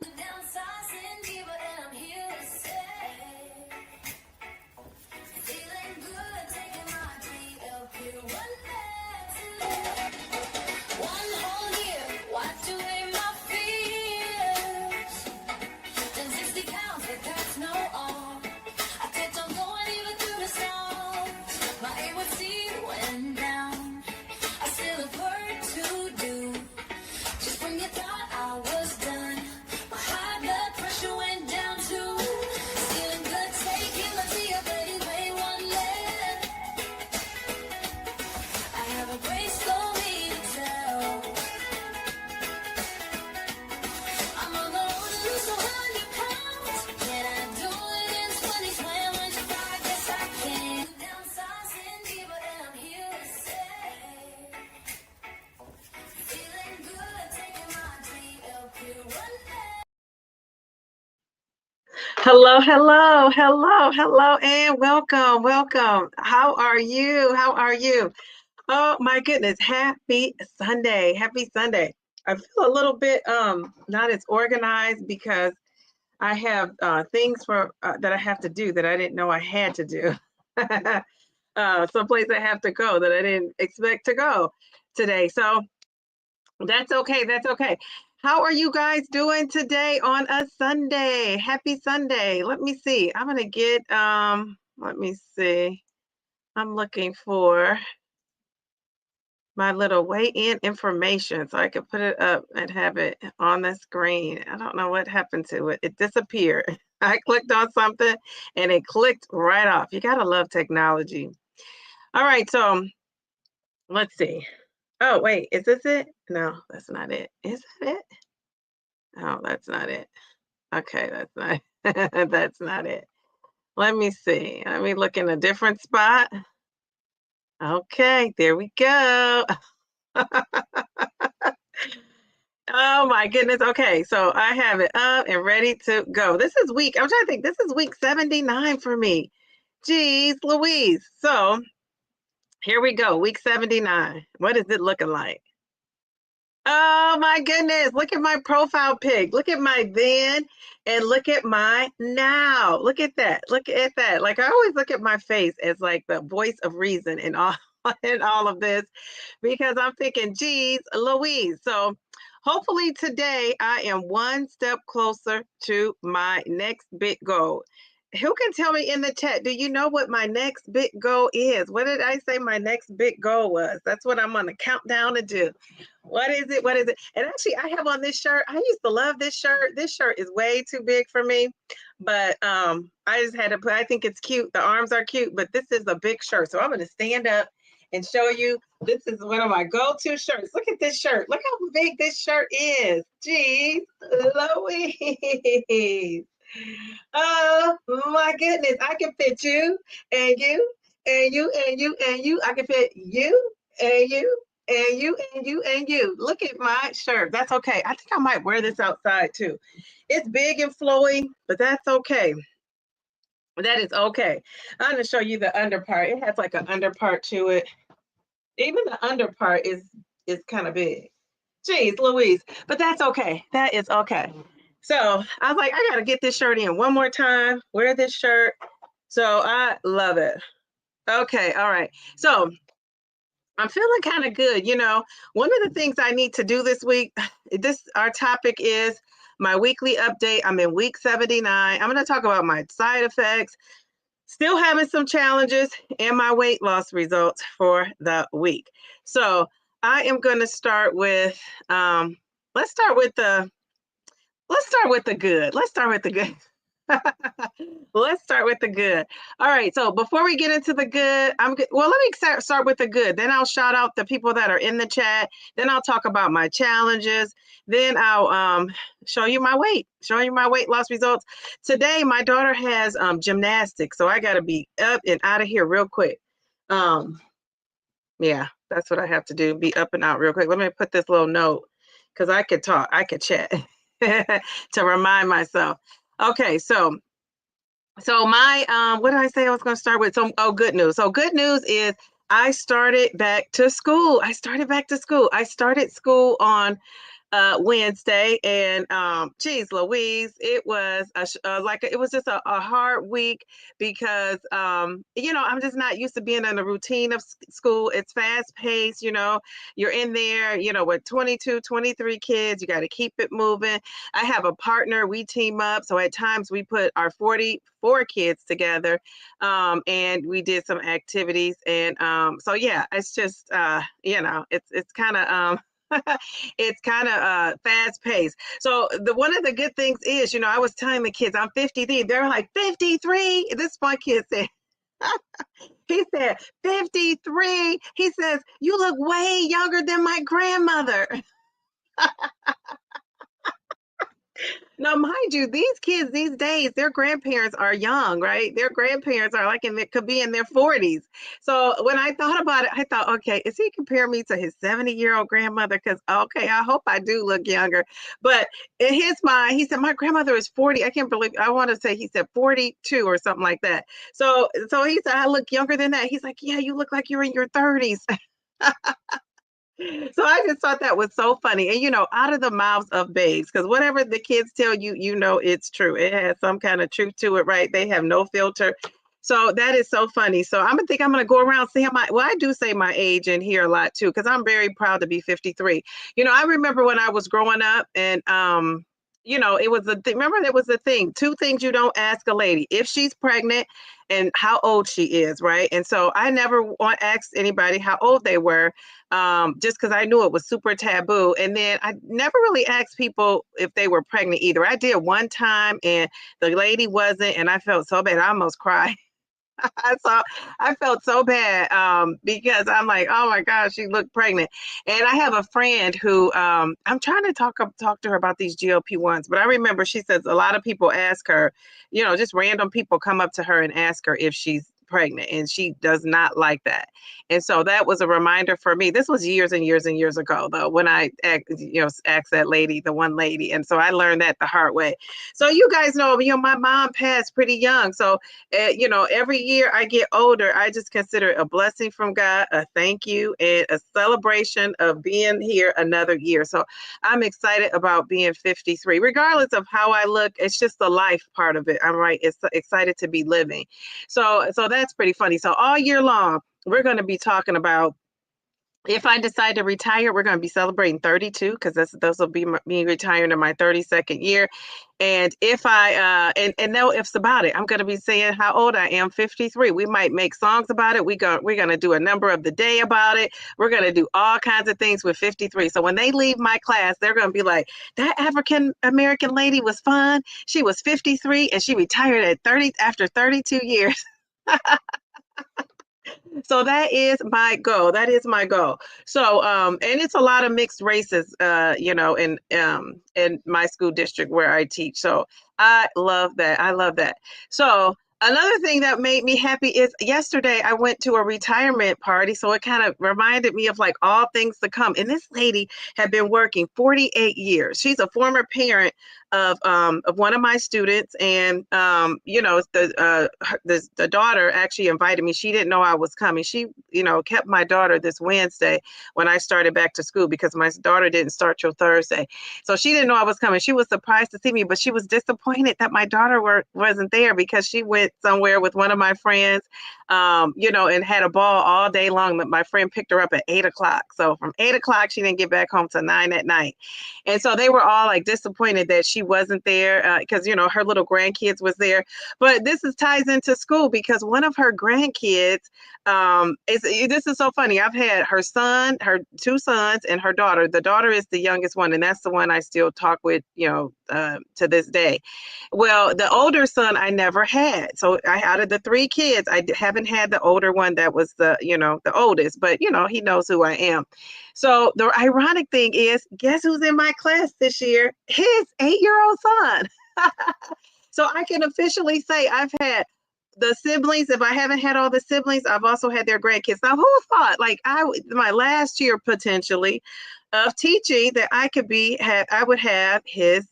Downsizing, Diva, and I'm here to stay. Feeling good, taking my GLP-1 medicine. One whole year, wiped away my fears. Done 60 pounds, but that's no all. I kept on going even through the storms. My A1C went down. I still have work to do. Just when you thought I was done, my high blood pressure went down too. Feeling good, taking my tea, way one left. I have a grace story to tell. I'm on the road to lose 100 pounds. Can I do it in 2025? Yes, I can. Downsizing, Diva, and I'm here to stay. Feeling good, taking my GLP-1 Hello, hello, hello, hello, and welcome, welcome. How are you? How are you? Oh my goodness, happy Sunday. Happy Sunday. I feel a little bit not as organized because I have things for that I have to do that I didn't know I had to do. Someplace I have to go that I didn't expect to go today. So that's okay. That's okay. How are you guys doing today on a Sunday? Happy Sunday. Let me see. I'm going to get, let me see. I'm looking for my little weigh-in information so I can put it up and have it on the screen. I don't know what happened to it. It disappeared. I clicked on something and it clicked right off. You got to love technology. All right. So let's see. Oh, wait, is this it? No, that's not it. Is that it? Oh, that's not it. Okay, that's not that's not it. Let me see. Let me look in a different spot. Okay, there we go. Oh my goodness. Okay, so I have it up and ready to go. This is I'm trying to think, this is week 79 for me. Geez, Louise. So here we go, week 79. What is it looking like? Oh my goodness, look at my profile pic. Look at my then and look at my now. Look at that. Look at that. Like I always look at my face as like the voice of reason in all in all of this because I'm thinking, geez, Louise. So hopefully today I am one step closer to my next big goal. Who can tell me in the chat, do you know what my next big goal is? What did I say my next big goal was? That's what I'm on the countdown to do. What is it? What is it? And actually, I have on this shirt. I used to love this shirt. This shirt is way too big for me, but I just had to put. I think it's cute. The arms are cute, but this is a big shirt. So I'm going to stand up and show you. This is one of my go-to shirts. Look at this shirt. Look how big this shirt is. Jeez, Louise. Oh my goodness! I can fit you and you and you and you and you. I can fit you and you and you and you and you. Look at my shirt. That's okay. I think I might wear this outside too. It's big and flowy, but that's okay. That is okay. I'm going to show you the under part. It has like an under part to it. Even the under part is kind of big. Jeez, Louise. But that's okay. That is okay. So I was like, I got to get this shirt in one more time. Wear this shirt. So I love it. Okay. All right. So I'm feeling kind of good. You know, one of the things I need to do this week, our topic is my weekly update. I'm in week 79. I'm going to talk about my side effects, still having some challenges, and my weight loss results for the week. So I am going to start with, let's start with the good. Let's start with the good. Let's start with the good. All right. So before we get into the good, well, let me start with the good. Then I'll shout out the people that are in the chat. Then I'll talk about my challenges. Then I'll show you my weight loss results. Today, my daughter has gymnastics, so I got to be up and out of here real quick. Yeah, that's what I have to do. Be up and out real quick. Let me put this little note because I could talk. I could chat to remind myself. Okay, so my what did I say I was going to start with? So good news. So good news is I started back to school. I started school on Wednesday, and geez, Louise, it was it was just a hard week because I'm just not used to being in a routine of school. It's fast paced, you're in there, with 22, 23 kids. You got to keep it moving. I have a partner. We team up, so at times we put our 44 kids together, and we did some activities, and so yeah, it's just it's kind of it's kind of fast paced. So one of the good things is, I was telling the kids I'm 53. They're like 53. This one kid said, he said 53. He says, you look way younger than my grandmother. Now, mind you, these kids these days, their grandparents are young, right? Their grandparents are could be in their 40s. So when I thought about it, I thought, okay, is he comparing me to his 70-year-old grandmother? Because, okay, I hope I do look younger. But in his mind, he said, my grandmother is 40. I can't believe, I want to say he said 42 or something like that. So he said, I look younger than that. He's like, yeah, you look like you're in your 30s. So I just thought that was so funny. And, out of the mouths of babes, because whatever the kids tell you, it's true. It has some kind of truth to it, right? They have no filter. So that is so funny. So I'm going to go around saying I do say my age in here a lot too, because I'm very proud to be 53. I remember when I was growing up, and, it was remember there was a thing, two things you don't ask a lady: if she's pregnant and how old she is, right? And so I never asked anybody how old they were, just because I knew it was super taboo. And then I never really asked people if they were pregnant either. I did one time, and the lady wasn't, and I felt so bad. I almost cried. So I felt so bad, because I'm like, oh my gosh, she looked pregnant. And I have a friend who, I'm trying to talk to her about these GLP-1s, but I remember she says a lot of people ask her, just random people come up to her and ask her if she's pregnant, and she does not like that. And so that was a reminder for me. This was years and years and years ago, though, when I asked that lady, the one lady. And so I learned that the hard way. So you guys know, my mom passed pretty young. So every year I get older, I just consider it a blessing from God, a thank you, and a celebration of being here another year. So I'm excited about being 53. Regardless of how I look, it's just the life part of it. I'm right. It's excited to be living. So that's pretty funny. So all year long, we're going to be talking about, if I decide to retire, we're going to be celebrating 32, because those will be me retiring in my 32nd year. And if I and no ifs about it, I'm going to be saying how old I am, 53. We might make songs about it. We're going to do a number of the day about it. We're going to do all kinds of things with 53. So when they leave my class, they're going to be like, that African American lady was fun. She was 53 and she retired at 30 after 32 years. So that is my goal. That is my goal. So, and it's a lot of mixed races, in my school district where I teach. So I love that. I love that. So another thing that made me happy is yesterday I went to a retirement party. So it kind of reminded me of all things to come. And this lady had been working 48 years. She's a former parent of one of my students, and the daughter actually invited me. She didn't know I was coming. She kept my daughter this Wednesday when I started back to school, because my daughter didn't start till Thursday, so she didn't know I was coming. She was surprised to see me, but she was disappointed that my daughter wasn't there, because she went somewhere with one of my friends, and had a ball all day long. But my friend picked her up at 8 o'clock. So from 8 o'clock, she didn't get back home till 9 at night. And so they were all disappointed that she wasn't there, because her little grandkids was there. But this ties into school, because one of her grandkids, this is so funny. I've had her two sons, and her daughter. The daughter is the youngest one, and that's the one I still talk with, to this day. Well, the older son I never had. So out of the three kids, I haven't had the older one that was the oldest, but he knows who I am. So the ironic thing is, guess who's in my class this year? His 8-year-old son. So I can officially say I've had the siblings. If I haven't had all the siblings, I've also had their grandkids. Now, who thought, my last year potentially, of teaching that I would have his,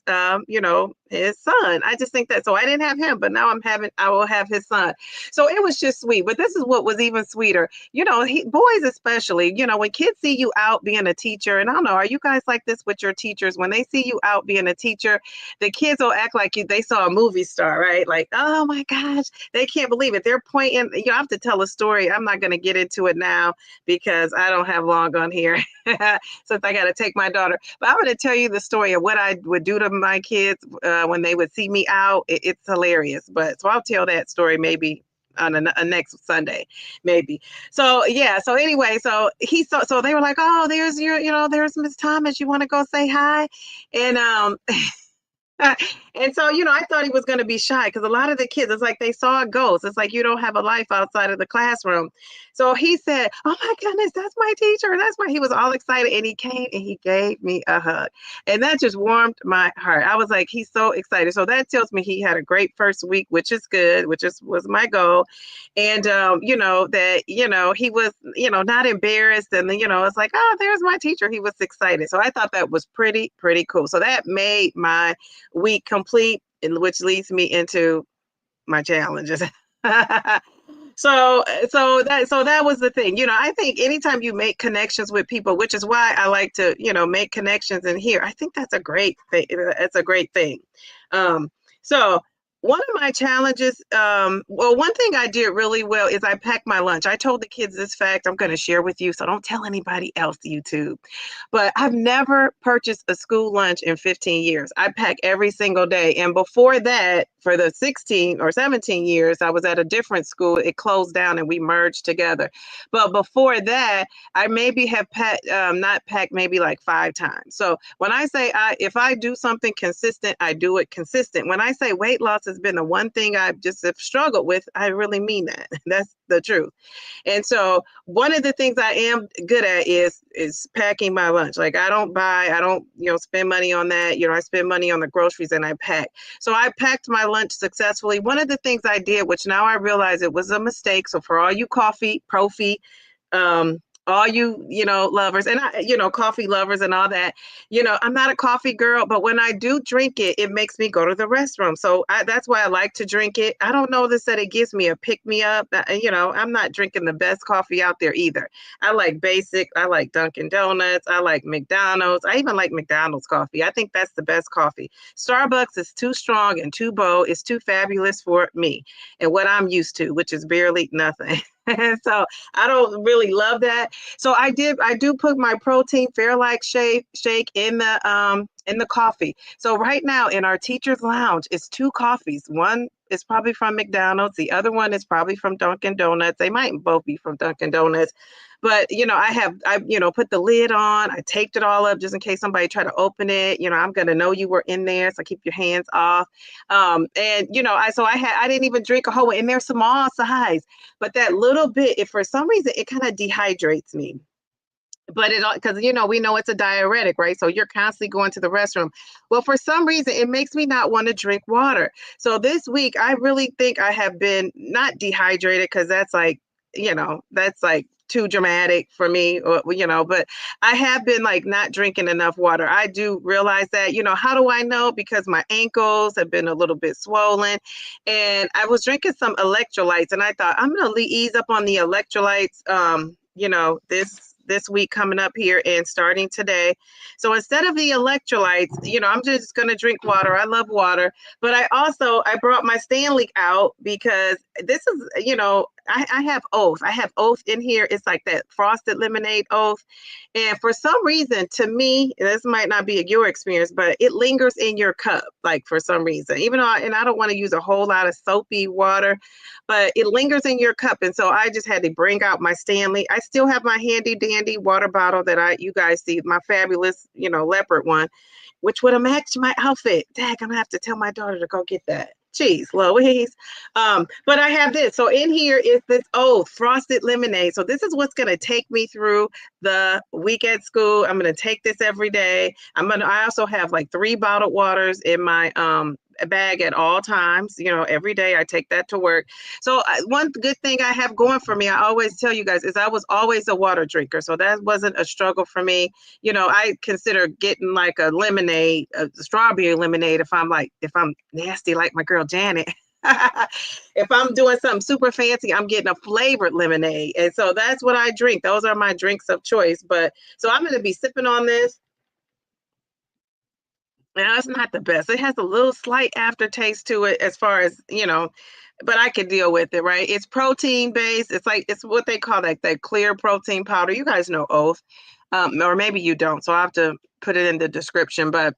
his son. I just think that, so I didn't have him, but now I will have his son. So it was just sweet. But this is what was even sweeter. Boys especially, when kids see you out being a teacher, and I don't know, are you guys like this with your teachers? When they see you out being a teacher, the kids will act like they saw a movie star, right? Like, oh my gosh, they can't believe it. They're pointing, I have to tell a story. I'm not going to get into it now because I don't have long on here. Since I got to take my daughter. But I'm going to tell you the story of what I would do to my kids when they would see me out. It's hilarious. But so I'll tell that story maybe on a next Sunday, maybe. So yeah. So anyway, so they were like, oh, there's there's Miss Thomas. You want to go say hi? And and so, I thought he was going to be shy because a lot of the kids, it's like they saw a ghost. It's like you don't have a life outside of the classroom. So he said, oh my goodness, that's my teacher. That's why he was all excited. And he came and he gave me a hug. And that just warmed my heart. I was like, he's so excited. So that tells me he had a great first week, which is good, was my goal. And, that, he was, not embarrassed. And then, it's like, oh, there's my teacher. He was excited. So I thought that was pretty, pretty cool. So that made my week complete, which leads me into my challenges. So that was the thing. I think anytime you make connections with people, which is why I like to, make connections in here, I think that's a great thing. It's a great thing. So one of my challenges, one thing I did really well is I packed my lunch. I told the kids this fact I'm going to share with you, so don't tell anybody else, YouTube. But I've never purchased a school lunch in 15 years. I pack every single day. And before that, for the 16 or 17 years, I was at a different school. It closed down and we merged together. But before that, I maybe have not packed maybe like 5 times. So when I say if I do something consistent, I do it consistent. When I say weight loss has been the one thing I just have struggled with, I really mean that. That's the truth. And so one of the things I am good at is packing my lunch. Like I don't spend money on that. I spend money on the groceries and I pack. So I packed my lunch successfully. One of the things I did, which now I realize it was a mistake. So for all you coffee, profi, all you, lovers and coffee lovers and all that, I'm not a coffee girl, but when I do drink it, it makes me go to the restroom. So that's why I like to drink it. I don't know this, that it gives me a pick me up. I'm not drinking the best coffee out there either. I like basic. I like Dunkin' Donuts. I like McDonald's. I even like McDonald's coffee. I think that's the best coffee. Starbucks is too strong and too bold. It's too fabulous for me and what I'm used to, which is barely nothing. So I don't really love that. So I do put my protein Fairlife shake in the coffee. So right now in our teacher's lounge, it's 2 coffees. One is probably from McDonald's. The other one is probably from Dunkin' Donuts. They might both be from Dunkin' Donuts. But, I put the lid on. I taped it all up just in case somebody tried to open it. I'm going to know you were in there. So keep your hands off. I didn't even drink a whole one. And they're small size. But that little bit, if for some reason, it kind of dehydrates me. But because we know it's a diuretic, right? So you're constantly going to the restroom. Well, for some reason, it makes me not want to drink water. So this week, I really think I have been not dehydrated because that's like too dramatic for me, but I have been like not drinking enough water. I do realize that, how do I know? Because my ankles have been a little bit swollen and I was drinking some electrolytes and I thought I'm going to ease up on the electrolytes, this week coming up here and starting today. So instead of the electrolytes, I'm just going to drink water. I love water, but I brought my Stanley out because this is, I have Oath. I have Oath in here. It's like that frosted lemonade Oath. And for some reason, to me, this might not be your experience, but it lingers in your cup, like for some reason, even though, and I don't want to use a whole lot of soapy water, but it lingers in your cup. And so I just had to bring out my Stanley. I still have my handy dandy water bottle that you guys see, my fabulous, leopard one, which would have matched my outfit. Dang, I'm gonna have to tell my daughter to go get that. Jeez, Louise. But I have this. So in here is this frosted lemonade. So this is what's going to take me through the week at school. I'm going to take this every day. I also have like 3 bottled waters in my bag at all times. Every day I take that to work. So one good thing I have going for me, I always tell you guys, is I was always a water drinker. So that wasn't a struggle for me. I consider getting like a lemonade, a strawberry lemonade, if I'm nasty like my girl Janet. If I'm doing something super fancy, I'm getting a flavored lemonade. And so that's what I drink. Those are my drinks of choice. But so I'm going to be sipping on this. Now, it's not the best. It has a little slight aftertaste to it as far as, but I can deal with it, right? It's protein based. It's what they call that clear protein powder. You guys know Oath, or maybe you don't. So I'll have to put it in the description. But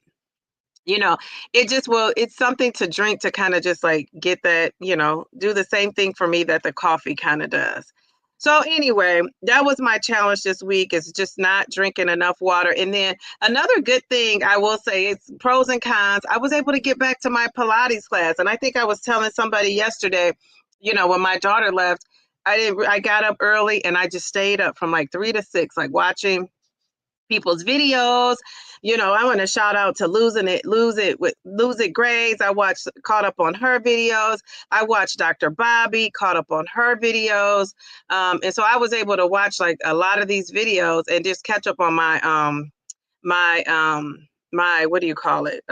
it's something to drink to kind of just like get that, do the same thing for me that the coffee kind of does. So anyway, that was my challenge this week, is just not drinking enough water. And then another good thing I will say, it's pros and cons. I was able to get back to my Pilates class. And I think I was telling somebody yesterday, when my daughter left, I got up early and I just stayed up from like 3 to 6, like watching people's videos. I want to shout out to Lose It Grace. Caught up on her videos. I watched Dr. Bobby, caught up on her videos. And so I was able to watch like a lot of these videos and just catch up on my what do you call it?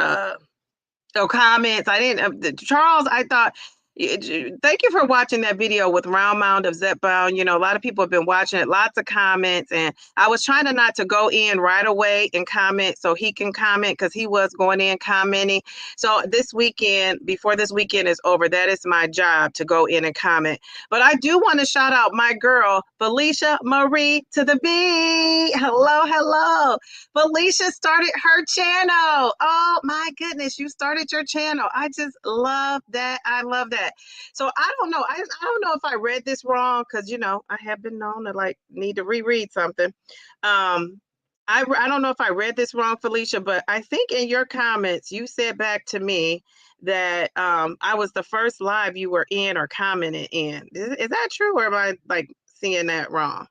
Comments. I didn't, Charles, I thought, thank you for watching that video with Round Mound of Zepbound. A lot of people have been watching it, lots of comments, and I was trying to not to go in right away and comment so he can comment, because he was going in commenting. So this weekend, before this weekend is over, that is my job, to go in and comment. But I do want to shout out my girl, Felicia Marie to the B. Hello. Felicia started her channel. Oh my goodness, you started your channel. I just love that. I love that. So I don't know. I don't know if I read this wrong, because I have been known to like need to reread something. I don't know if I read this wrong, Felicia, but I think in your comments you said back to me that I was the first live you were in or commented in. Is that true, or am I like seeing that wrong?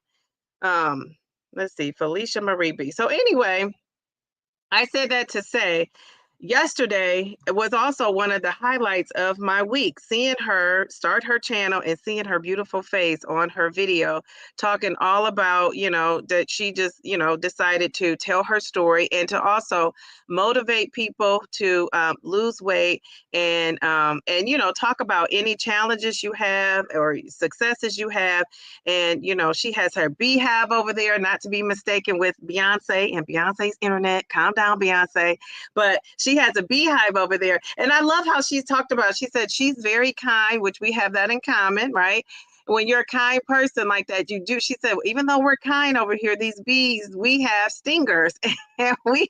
Let's see, Felicia Marie B. So anyway, I said that to say, yesterday was also one of the highlights of my week, seeing her start her channel and seeing her beautiful face on her video, talking all about, that she just, decided to tell her story and to also motivate people to lose weight and talk about any challenges you have or successes you have. And, she has her beehive over there, not to be mistaken with Beyonce and Beyonce's internet. Calm down, Beyonce. But she has a beehive over there. And I love how she's talked about, she said she's very kind, which we have that in common, right? When you're a kind person like that, you do. She said, even though we're kind over here, these bees, we have stingers, and we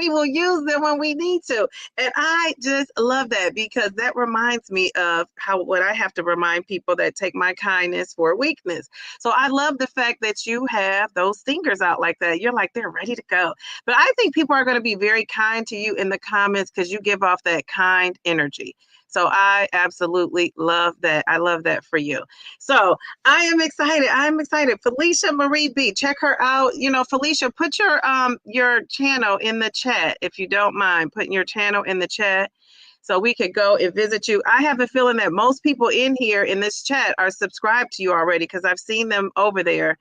will use them when we need to. And I just love that, because that reminds me of what I have to remind people that take my kindness for weakness. So I love the fact that you have those stingers out like that. You're like, they're ready to go. But I think people are going to be very kind to you in the comments, because you give off that kind energy. So I absolutely love that. I love that for you. So I am excited. Felicia Marie B, check her out. Felicia, put your channel in the chat, if you don't mind putting your channel in the chat, so we could go and visit you. I have a feeling that most people in here in this chat are subscribed to you already, because I've seen them over there,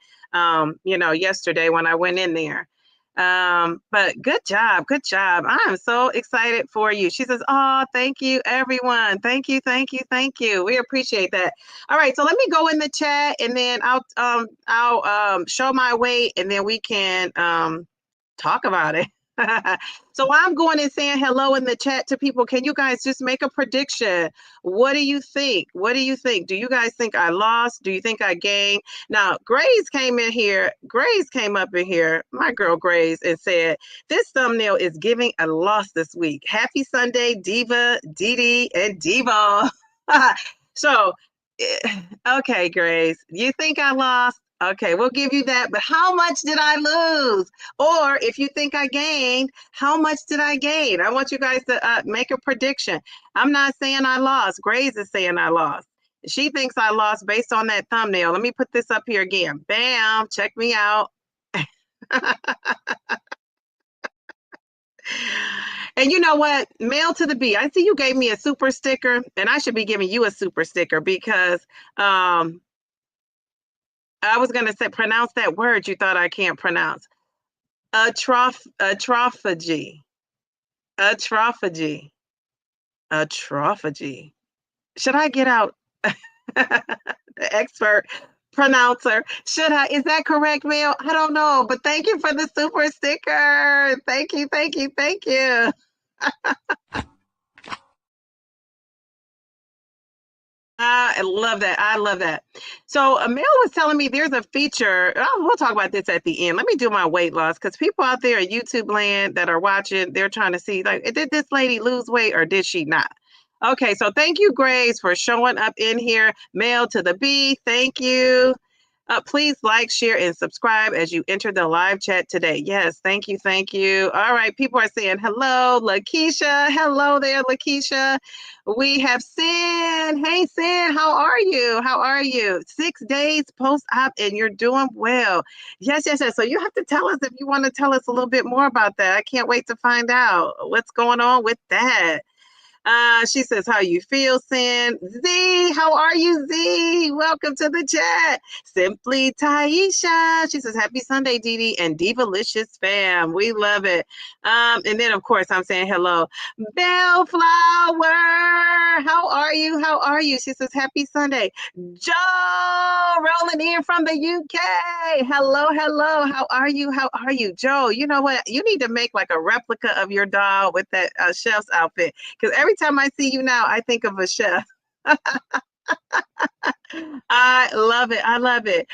yesterday when I went in there. But good job. I am so excited for you. She says, oh, thank you, everyone. Thank you. We appreciate that. All right, so let me go in the chat, and then I'll show my weight, and then we can talk about it. So I'm going and saying hello in the chat to people. Can you guys just make a prediction? What do you think? Do you guys think I lost? Do you think I gained? Now, Grace came up in here, my girl Grace, and said, this thumbnail is giving a loss this week. Happy Sunday, Diva, Didi, and Diva. So, okay, Grace, you think I lost? Okay, we'll give you that. But how much did I lose? Or if you think I gained, how much did I gain? I want you guys to make a prediction. I'm not saying I lost. Grace is saying I lost. She thinks I lost based on that thumbnail. Let me put this up here again. Bam, check me out. And you know what? Mail to the B. I see you gave me a super sticker, and I should be giving you a super sticker because I was gonna say pronounce that word you thought I can't pronounce. Atrophagy. Atrophagy. Atrophagy. Should I get out the expert pronouncer? Should I? Is that correct, Mel? I don't know, but thank you for the super sticker. Thank you, thank you, thank you. I love that. I love that. So, Mel was telling me there's a feature. Oh, we'll talk about this at the end. Let me do my weight loss because people out there at YouTube land that are watching, they're trying to see like, did this lady lose weight or did she not? Okay, so thank you, Grace, for showing up in here. Mel to the B. Thank you. Please like, share, and subscribe as you enter the live chat today. Yes, thank you, thank you. All right, people are saying hello, Lakeisha. Hello there, Lakeisha. We have Sin. Hey, Sin, how are you? How are you? 6 days post-op and you're doing well. Yes, yes, yes. So you have to tell us if you want to tell us a little bit more about that. I can't wait to find out what's going on with that. She says, how you feel, Sin? Z, how are you, Z? Welcome to the chat. Simply Taisha. She says, happy Sunday, Dee Dee and Divalicious fam. We love it. And then, of course, I'm saying hello. Bellflower, how are you? How are you? She says, happy Sunday. Joe, rolling in from the UK. Hello, hello. How are you? How are you? Joe, you know what? You need to make like a replica of your doll with that chef's outfit. Because every time I see you now, I think of a chef. I love it. I love it.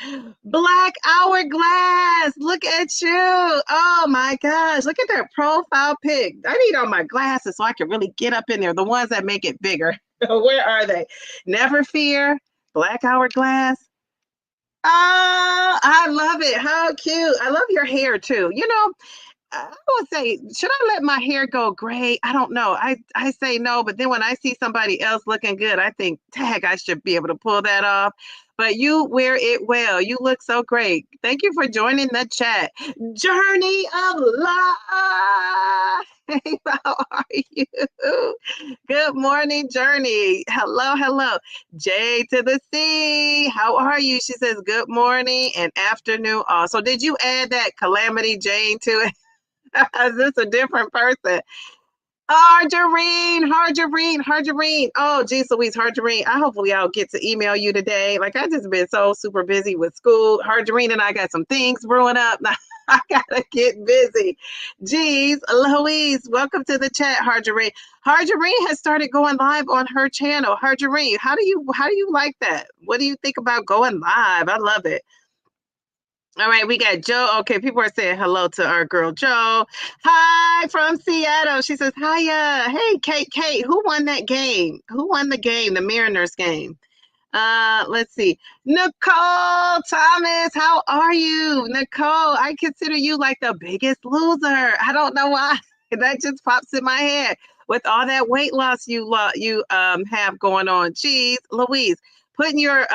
Black Hourglass. Look at you. Oh my gosh. Look at that profile pic. I need on my glasses so I can really get up in there. The ones that make it bigger. Where are they? Never Fear. Black Hourglass. Oh, I love it. How cute. I love your hair too. You know, I would say, should I let my hair go gray? I don't know. I say no, but then when I see somebody else looking good, I think, tag, I should be able to pull that off. But you wear it well. You look so great. Thank you for joining the chat. Journey of Life. Hey, how are you? Good morning, Journey. Hello, hello. J to the C. How are you? She says, good morning and afternoon. Also, did you add that Calamity Jane to it? Is this a different person? Harjarine. Oh, geez, Louise, Harjarine. Hopefully I'll get to email you today. Like I just been so super busy with school. Harjarine and I got some things brewing up. I gotta get busy. Geez, Louise, welcome to the chat, Harjarine. Harjarine has started going live on her channel. Harjarine, how do you like that? What do you think about going live? I love it. All right, we got Joe. Okay, people are saying hello to our girl Joe. Hi from Seattle. She says, hiya. Hey, Kate, who won that game? Who won the game, the Mariners game? Let's see. Nicole Thomas, how are you? Nicole, I consider you like the biggest loser. I don't know why. That just pops in my head with all that weight loss you have going on. Geez, Louise, putting your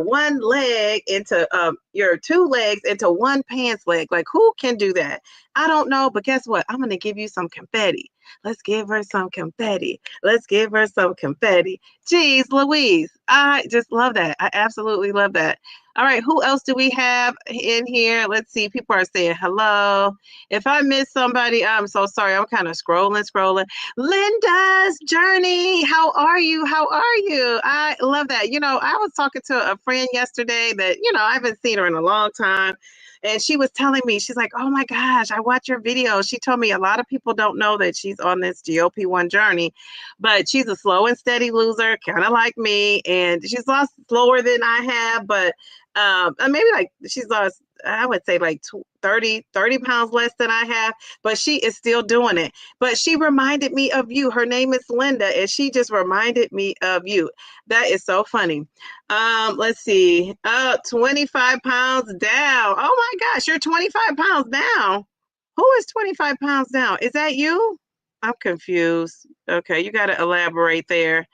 one leg into your two legs into one pants leg. Like who can do that? I don't know, but guess what? I'm gonna give you some confetti. Let's give her some confetti. Let's give her some confetti. Geez, Louise, I just love that. I absolutely love that. All right, who else do we have in here? Let's see. People are saying hello. If I miss somebody, I'm so sorry. I'm kind of scrolling. Linda's Journey, how are you? How are you? I love that. You know, I was talking to a friend yesterday that, you know, I haven't seen her in a long time. And she was telling me, she's like, oh my gosh, I watch your videos. She told me a lot of people don't know that she's on this GLP-1 journey, but she's a slow and steady loser, kind of like me. And she's lost slower than I have, but maybe like she's lost, I would say like 30 pounds less than I have, but she is still doing it. But she reminded me of you. Her name is Linda, and she just reminded me of you. That is so funny. Let's see. 25 pounds down. Oh my gosh, you're 25 pounds down. Who is 25 pounds down? Is that you? I'm confused. Okay, you got to elaborate there.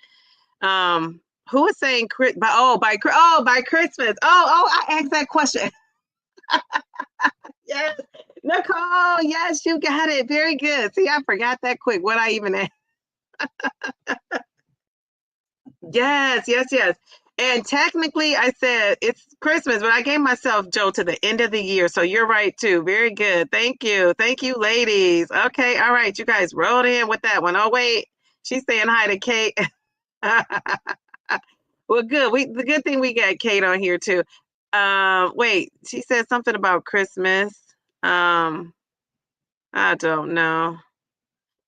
Who is saying by Christmas? Oh, I asked that question. Yes. Nicole, yes, you got it. Very good. See, I forgot that quick. What I even asked. Yes, yes, yes. And technically, I said it's Christmas, but I gave myself, Joe, to the end of the year. So you're right, too. Very good. Thank you. Thank you, ladies. Okay. All right. You guys rolled in with that one. Oh, wait. She's saying hi to Kate. Well, good. The good thing we got Kate on here, too. Wait. She said something about Christmas. Um, I don't know.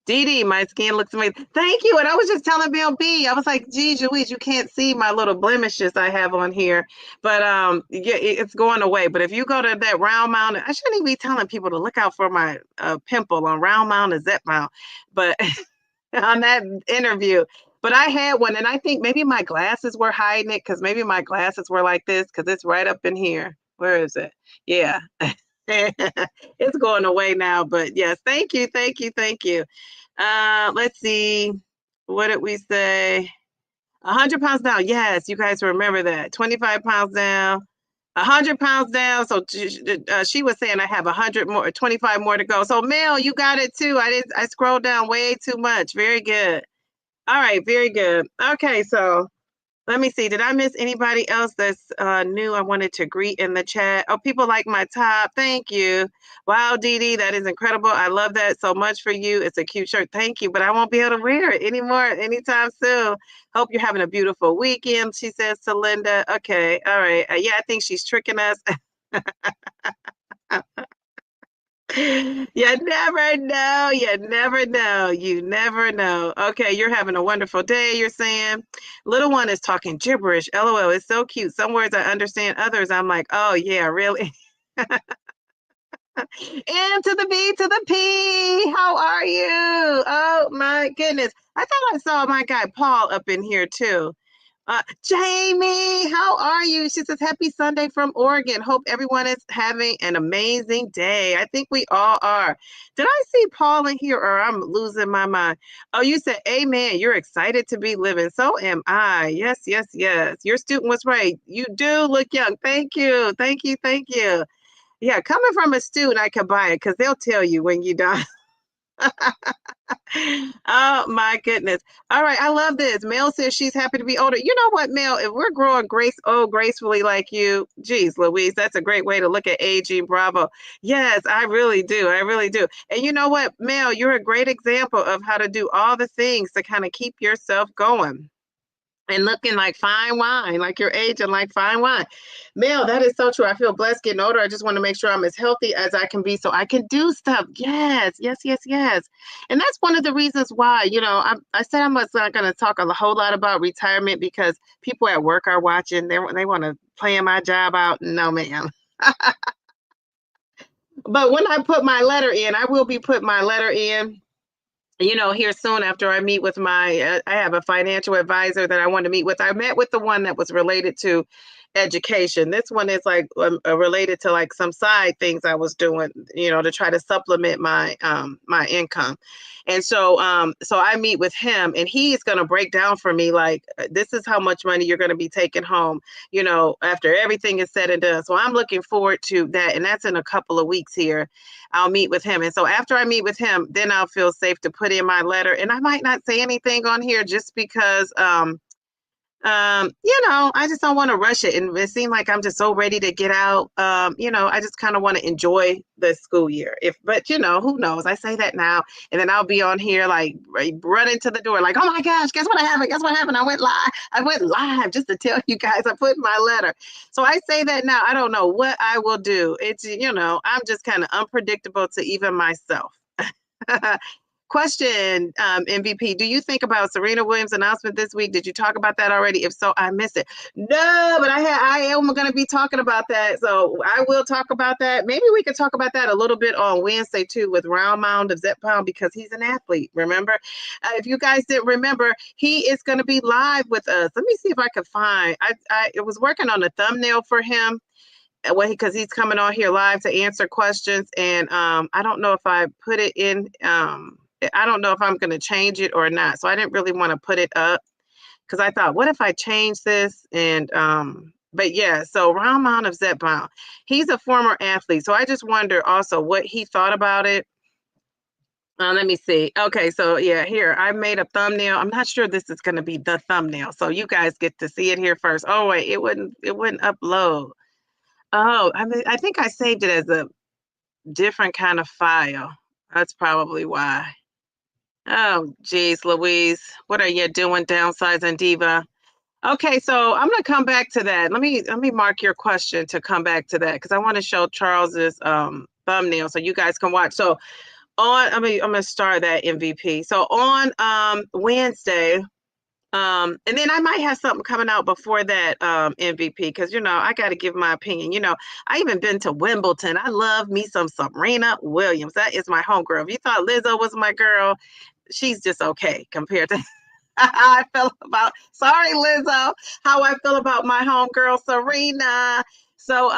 Dee Dee, my skin looks amazing. Thank you. And I was just telling Bill B, I was like, geez, Louise, you can't see my little blemishes I have on here. But yeah, it's going away. But if you go to that Round Mountain, I shouldn't even be telling people to look out for my pimple on Round Mountain Zepbound. But on that interview, but I had one, and I think maybe my glasses were hiding it because maybe my glasses were like this because it's right up in here. Where is it? Yeah. It's going away now, but yes, thank you, thank you, thank you. Let's see. What did we say? 100 pounds down. Yes, you guys remember that. 25 pounds down. 100 pounds down. So she was saying I have 100 more, 25 more to go. So Mel, you got it too. I scrolled down way too much. Very good. All right, very good. Okay, so let me see. Did I miss anybody else that's new? I wanted to greet in the chat. Oh, people like my top. Thank you. Wow, Dee Dee, that is incredible. I love that so much for you. It's a cute shirt. Thank you, but I won't be able to wear it anymore anytime soon. Hope you're having a beautiful weekend, she says to Linda. Okay, all right. Yeah, I think she's tricking us. You never know. You never know. You never know. Okay, you're having a wonderful day, you're saying. Little one is talking gibberish. LOL. It's so cute. Some words I understand, others I'm like, oh, yeah, really? M to the B to the P. How are you? Oh, my goodness. I thought I saw my guy Paul up in here, too. Jamie, how are you? She says, happy Sunday from Oregon. Hope everyone is having an amazing day. I think we all are. Did I see Paul in here or I'm losing my mind? Oh, you said, amen. You're excited to be living. So am I. Yes, yes, yes. Your student was right. You do look young. Thank you. Thank you. Thank you. Yeah, coming from a student, I could buy it because they'll tell you when you die. Oh my goodness. All right, I love this. Mel says she's happy to be older. You know what, Mel? If we're growing gracefully like you, geez, Louise, that's a great way to look at aging. Bravo. Yes, I really do. I really do. And you know what, Mel, you're a great example of how to do all the things to kind of keep yourself going and looking like fine wine, like you're aging like fine wine. Mel, that is so true. I feel blessed getting older. I just want to make sure I'm as healthy as I can be so I can do stuff. Yes, yes, yes, yes. And that's one of the reasons why, I said I'm not going to talk a whole lot about retirement because people at work are watching. They want to plan my job out. No, ma'am. But when I put my letter in, I will be putting my letter in here soon after I meet with I have a financial advisor that I want to meet with. I met with the one that was related to education. This one is like related to like some side things I was doing, to try to supplement my income. And so I meet with him and he's going to break down for me like this is how much money you're going to be taking home, after everything is said and done. So I'm looking forward to that, and that's in a couple of weeks here. I'll meet with him. And so after I meet with him, then I'll feel safe to put in my letter. And I might not say anything on here just because I just don't want to rush it. And it seems like I'm just so ready to get out. I just kind of want to enjoy the school year. But who knows? I say that now, and then I'll be on here like running to the door, like, oh my gosh, guess what happened? Guess what happened? I went live just to tell you guys I put my letter. So I say that now. I don't know what I will do. It's I'm just kind of unpredictable to even myself. Question, MVP, do you think about Serena Williams' announcement this week? Did you talk about that already? If so, I missed it. No, but I am going to be talking about that. So I will talk about that. Maybe we could talk about that a little bit on Wednesday too with Round Mound of Zepbound because he's an athlete, remember? If you guys didn't remember, he is going to be live with us. Let me see if I can find, I was working on a thumbnail for him because he's coming on here live to answer questions. And I don't know if I put it in, I don't know if I'm going to change it or not. So I didn't really want to put it up because I thought, what if I change this and But yeah, so Rahman of Zepbound, he's a former athlete. So I just wonder also what he thought about it. Let me see. Okay, so yeah, here I made a thumbnail. I'm not sure this is going to be the thumbnail, so you guys get to see it here first. Oh wait, it wouldn't upload. Oh, I think I saved it as a different kind of file. That's probably why. Oh, geez, Louise, what are you doing, Downsizing Diva? Okay, so I'm gonna come back to that. Let me mark your question to come back to that because I want to show Charles's thumbnail so you guys can watch. So I'm gonna start that MVP. So on Wednesday, and then I might have something coming out before that MVP because I got to give my opinion. I even been to Wimbledon. I love me some Serena Williams. That is my homegirl. If you thought Lizzo was my girl, she's just okay compared to how I feel about, sorry Lizzo, how I feel about my homegirl Serena. So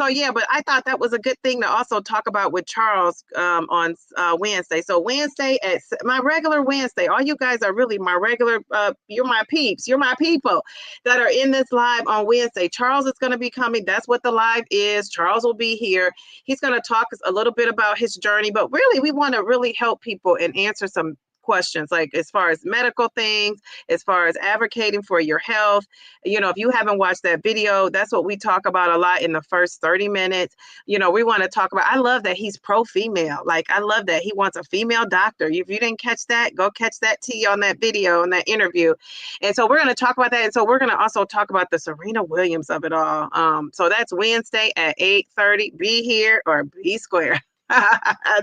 yeah, but I thought that was a good thing to also talk about with Charles on Wednesday. So Wednesday at my regular Wednesday, all you guys are really my regular, you're my peeps, you're my people that are in this live on Wednesday. Charles is going to be coming. That's what the live is. Charles will be here. He's going to talk a little bit about his journey, but really we want to really help people and answer some questions, like as far as medical things, as far as advocating for your health. If you haven't watched that video, that's what we talk about a lot in the first 30 minutes. We want to talk about, I love that he's pro-female. Like, I love that he wants a female doctor. If you didn't catch that, go catch that tea on that video, on that interview. And so we're going to talk about that. And so we're going to also talk about the Serena Williams of it all. So that's Wednesday at 8:30. Be here or be square.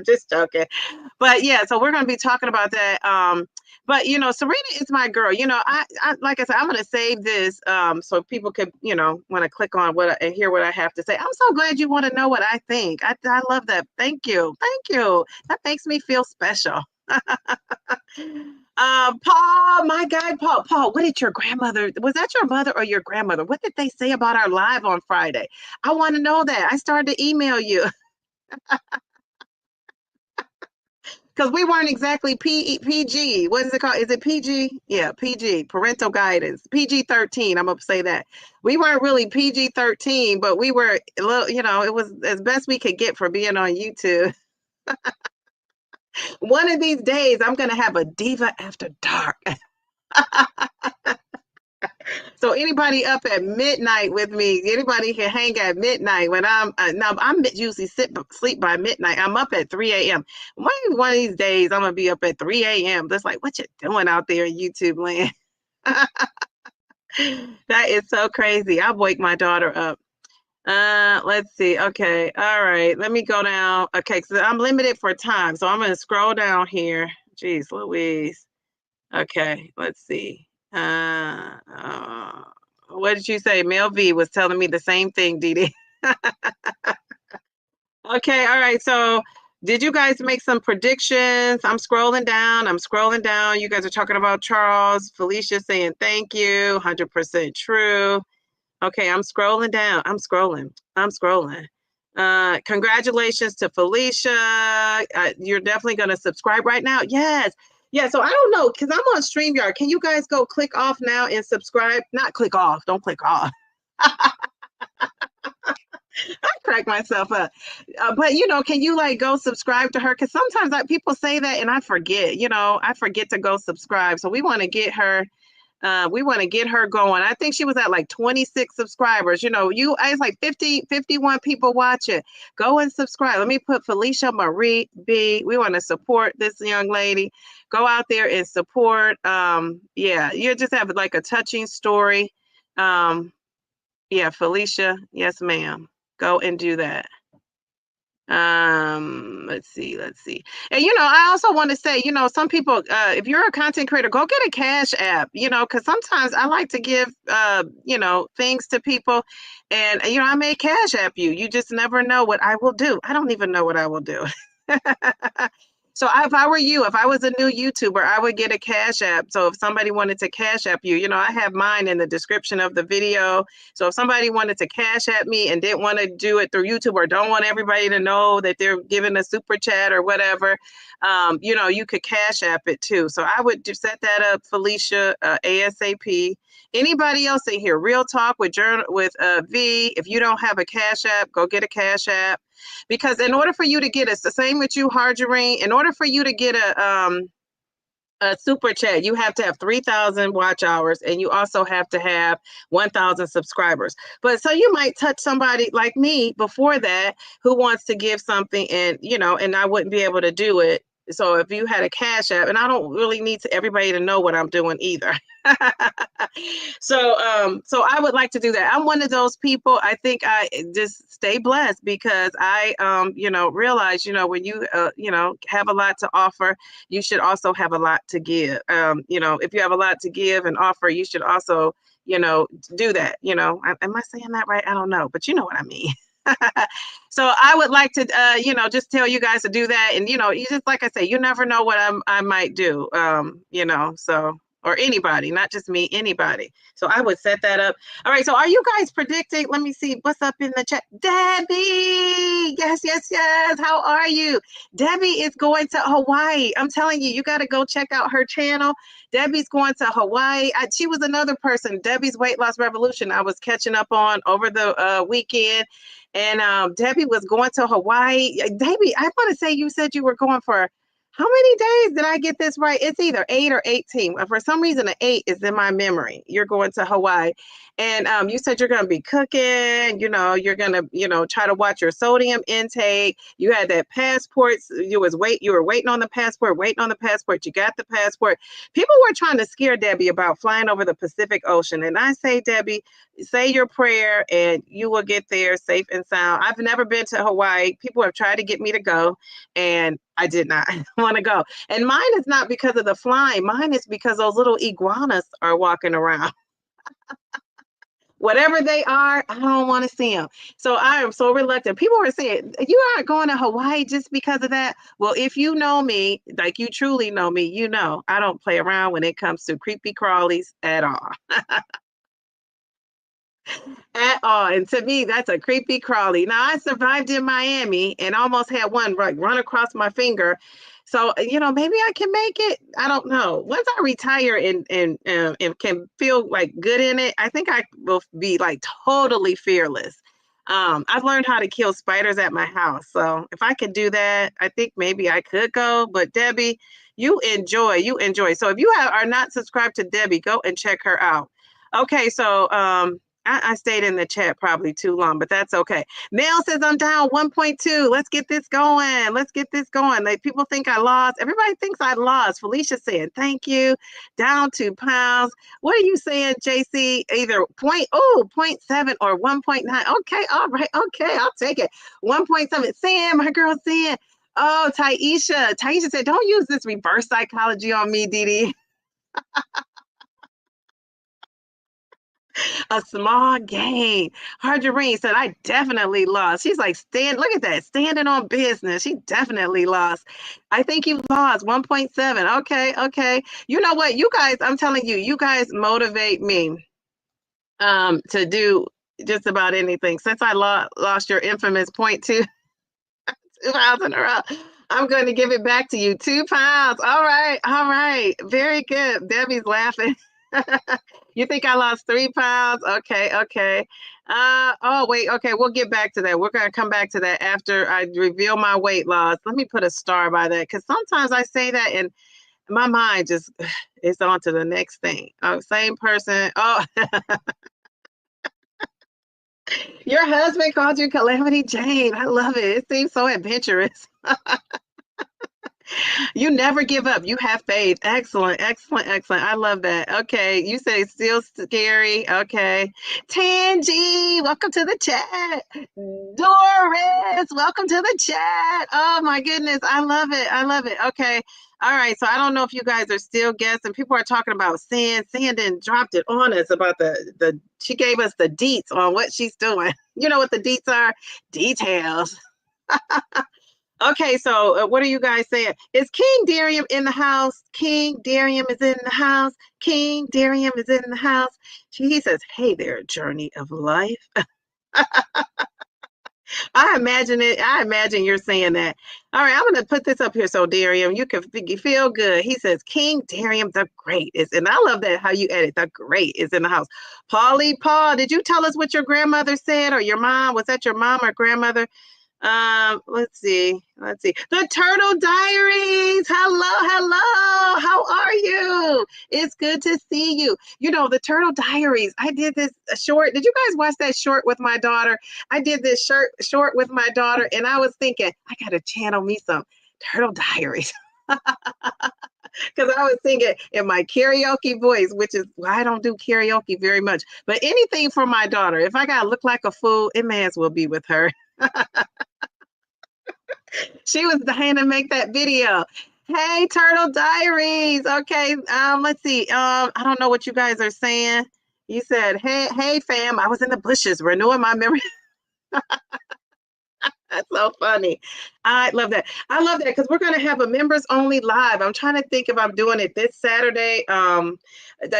Just joking. But yeah, so we're going to be talking about that. But Serena is my girl. I like I said, I'm going to save this so people could, want to click on and hear what I have to say. I'm so glad you want to know what I think. I love that. Thank you. That makes me feel special. Paul, my guy, Paul, what did your grandmother, was that your mother or your grandmother? What did they say about our live on Friday? I want to know that. I started to email you. Because we weren't exactly PG. What is it called? Is it PG? Yeah, PG, parental guidance. PG-13, I'm going to say that. We weren't really PG-13, but we were, a little, it was as best we could get for being on YouTube. One of these days, I'm going to have a Diva After Dark. So anybody up at midnight with me, anybody can hang at midnight when I'm usually sleep by midnight. I'm up at 3 a.m. One of these days I'm gonna be up at 3 a.m. That's like, what you doing out there in YouTube land? That is so crazy. I'll wake my daughter up. Let's see. Okay, all right. Let me go down. Okay, so I'm limited for time, so I'm gonna scroll down here. Jeez Louise. Okay, let's see. What did you say? Mel V was telling me the same thing, Dee Dee. Okay, all right. So did you guys make some predictions? I'm scrolling down. You guys are talking about Charles. Felicia saying thank you. 100% true. Okay, I'm scrolling down. I'm scrolling. Congratulations to Felicia. You're definitely going to subscribe right now. Yes. Yeah, so I don't know, because I'm on StreamYard. Can you guys go click off now and subscribe? Not click off. Don't click off. I crack myself up. But, can you go subscribe to her? Because sometimes people say that and I forget. I forget to go subscribe. So we want to get her. We want to get her going. I think she was at like 26 subscribers. It's like 51 people watching. Go and subscribe. Let me put Felicia Marie B. We want to support this young lady. Go out there and support. Yeah, you just have like a touching story. Yeah, Felicia. Yes, ma'am. Go and do that. Let's see. And I also want to say, some people, if you're a content creator, go get a Cash App, because sometimes I like to give things to people, and I may Cash App you. You just never know what I will do. I don't even know what I will do. So if I were you, if I was a new YouTuber, I would get a Cash App. So if somebody wanted to Cash App you, you know, I have mine in the description of the video. So if somebody wanted to Cash App me and didn't want to do it through YouTube or don't want everybody to know that they're giving a super chat or whatever, you know, you could Cash App it too. So I would just set that up, Felicia, ASAP. Anybody else in here? Real Talk with V. If you don't have a Cash App, go get a Cash App. Because in order for you to get, it's the same with you, Harjarine. In order for you to get a super chat, you have to have 3,000 watch hours, and you also have to have 1,000 subscribers. But so you might touch somebody like me before that who wants to give something, and you know, and I wouldn't be able to do it. So if you had a Cash App, and I don't really need everybody to know what I'm doing either. So I would like to do that. I'm one of those people. I think I just stay blessed because I you know, realize, you know, when you you know, have a lot to offer, you should also have a lot to give. You know, if you have a lot to give and offer, you should also, you know, do that. You know, am I saying that right? I don't know, but you know what I mean. So I would like to, you know, just tell you guys to do that. And, you know, you just, like I say, you never know what I might do, you know, so, or anybody, not just me, anybody. So I would set that up. All right. So are you guys predicting? Let me see what's up in the chat. Debbie. Yes, yes, yes. How are you? Debbie is going to Hawaii. I'm telling you, you got to go check out her channel. Debbie's going to Hawaii. She was another person, Debbie's Weight Loss Revolution, I was catching up on over the weekend. And Debbie was going to Hawaii. Debbie, I want to say you said you were going for how many days? Did I get this right? It's either 8 or 18. For some reason, the 8 is in my memory. You're going to Hawaii. And you said you're going to be cooking. You know, you're going to, you know, try to watch your sodium intake. You had that passport. You were waiting on the passport, You got the passport. People were trying to scare Debbie about flying over the Pacific Ocean. And I say, Debbie, say your prayer and you will get there safe and sound. I've never been to Hawaii. People have tried to get me to go, and I did not want to go. And mine is not because of the flying. Mine is because those little iguanas are walking around. Whatever they are, I don't want to see them. So I am so reluctant. People are saying, you aren't going to Hawaii just because of that. Well, if you know me, like you truly know me, you know I don't play around when it comes to creepy crawlies at all. At all. And to me, that's a creepy crawly. Now, I survived in Miami and almost had one run across my finger. So, you know, maybe I can make it. I don't know. Once I retire and can feel like good in it, I think I will be like totally fearless. I've learned how to kill spiders at my house. So if I could do that, I think maybe I could go. But Debbie, you enjoy. So if you are not subscribed to Debbie, go and check her out. Okay, so I stayed in the chat probably too long, but that's okay. Mel says I'm down 1.2. Let's get this going. Like, people think I lost. Everybody thinks I lost. Felicia saying thank you. Down 2 pounds. What are you saying, JC? Either 0.7 or 1.9. Okay, all right. Okay, I'll take it. 1.7. Sam, my girl Sam. Oh, Taisha. Taisha said, don't use this reverse psychology on me, Didi. A small gain. Harjarine said, I definitely lost. She's like, look at that, standing on business. She definitely lost. I think you lost 1.7. Okay. You know what, you guys, I'm telling you, you guys motivate me to do just about anything. Since I lost your infamous 0.2 2 pounds in a row, I'm going to give it back to you. 2 pounds. All right. Very good. Debbie's laughing. You think I lost 3 pounds? Okay. Oh, wait. Okay, we'll get back to that. We're going to come back to that after I reveal my weight loss. Let me put a star by that, because sometimes I say that and my mind just is on to the next thing. Oh, same person. Oh, your husband called you Calamity Jane. I love it. It seems so adventurous. You never give up. You have faith. Excellent. I love that. Okay. You say still scary. Okay. Tangy, welcome to the chat. Doris, welcome to the chat. Oh my goodness. I love it. Okay. All right. So I don't know if you guys are still guessing. People are talking about Sin. Sin then dropped it on us about she gave us the deets on what she's doing. You know what the deets are? Details. Okay, so what are you guys saying? Is King Darium in the house? King Darium is in the house. King Darium is in the house. He says, "Hey there, journey of life." I imagine it. I imagine you're saying that. All right, I'm going to put this up here so Darium, you can feel good. He says, King Darium the Great is, and I love that how you edit. The Great is in the house. Polly Paul, did you tell us what your grandmother said or your mom? Was that your mom or grandmother? Let's see. Let's see. The Turtle Diaries. Hello, hello. How are you? It's good to see you. You know, the Turtle Diaries. I did this short. Did you guys watch that short with my daughter? I did this short with my daughter, and I was thinking, I gotta channel me some Turtle Diaries. Because I was singing in my karaoke voice, which is well, I don't do karaoke very much, but anything for my daughter. If I gotta look like a fool, it may as well be with her. She was dying to make that video. Hey, Turtle Diaries. Okay, let's see. I don't know what you guys are saying. You said, hey, fam. I was in the bushes renewing my memory. That's so funny. I love that. I love that because we're going to have a members only live. I'm trying to think if I'm doing it this Saturday.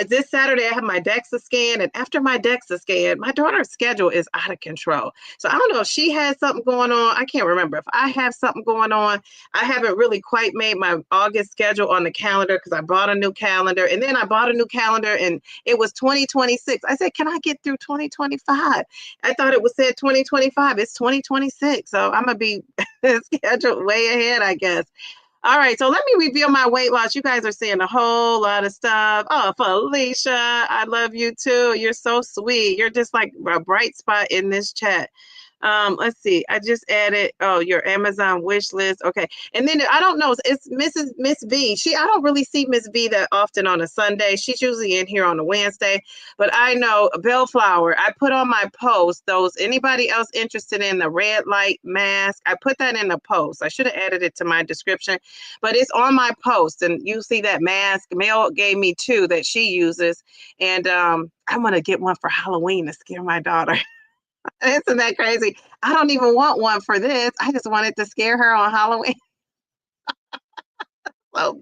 This Saturday I have my DEXA scan, and after my DEXA scan, my daughter's schedule is out of control. So I don't know if she has something going on. I can't remember if I have something going on. I haven't really quite made my August schedule on the calendar because I bought a new calendar, and then I bought a new calendar, and it was 2026. I said, can I get through 2025? I thought it was said 2025. It's 2026. So I'm going to be scheduled way ahead, I guess. All right. So let me reveal my weight loss. You guys are seeing a whole lot of stuff. Oh, Felicia, I love you too. You're so sweet. You're just like a bright spot in this chat. Let's see. I just added, oh, your Amazon wish list. Okay. And then I don't know. It's Miss V. I don't really see Miss V that often on a Sunday. She's usually in here on a Wednesday. But I know Bellflower, I put on my post anybody else interested in the red light mask, I put that in the post. I should have added it to my description, but it's on my post. And you see that mask. Mel gave me 2 that she uses. And I'm going to get one for Halloween to scare my daughter. Isn't that crazy? I don't even want one for this. I just wanted to scare her on Halloween. So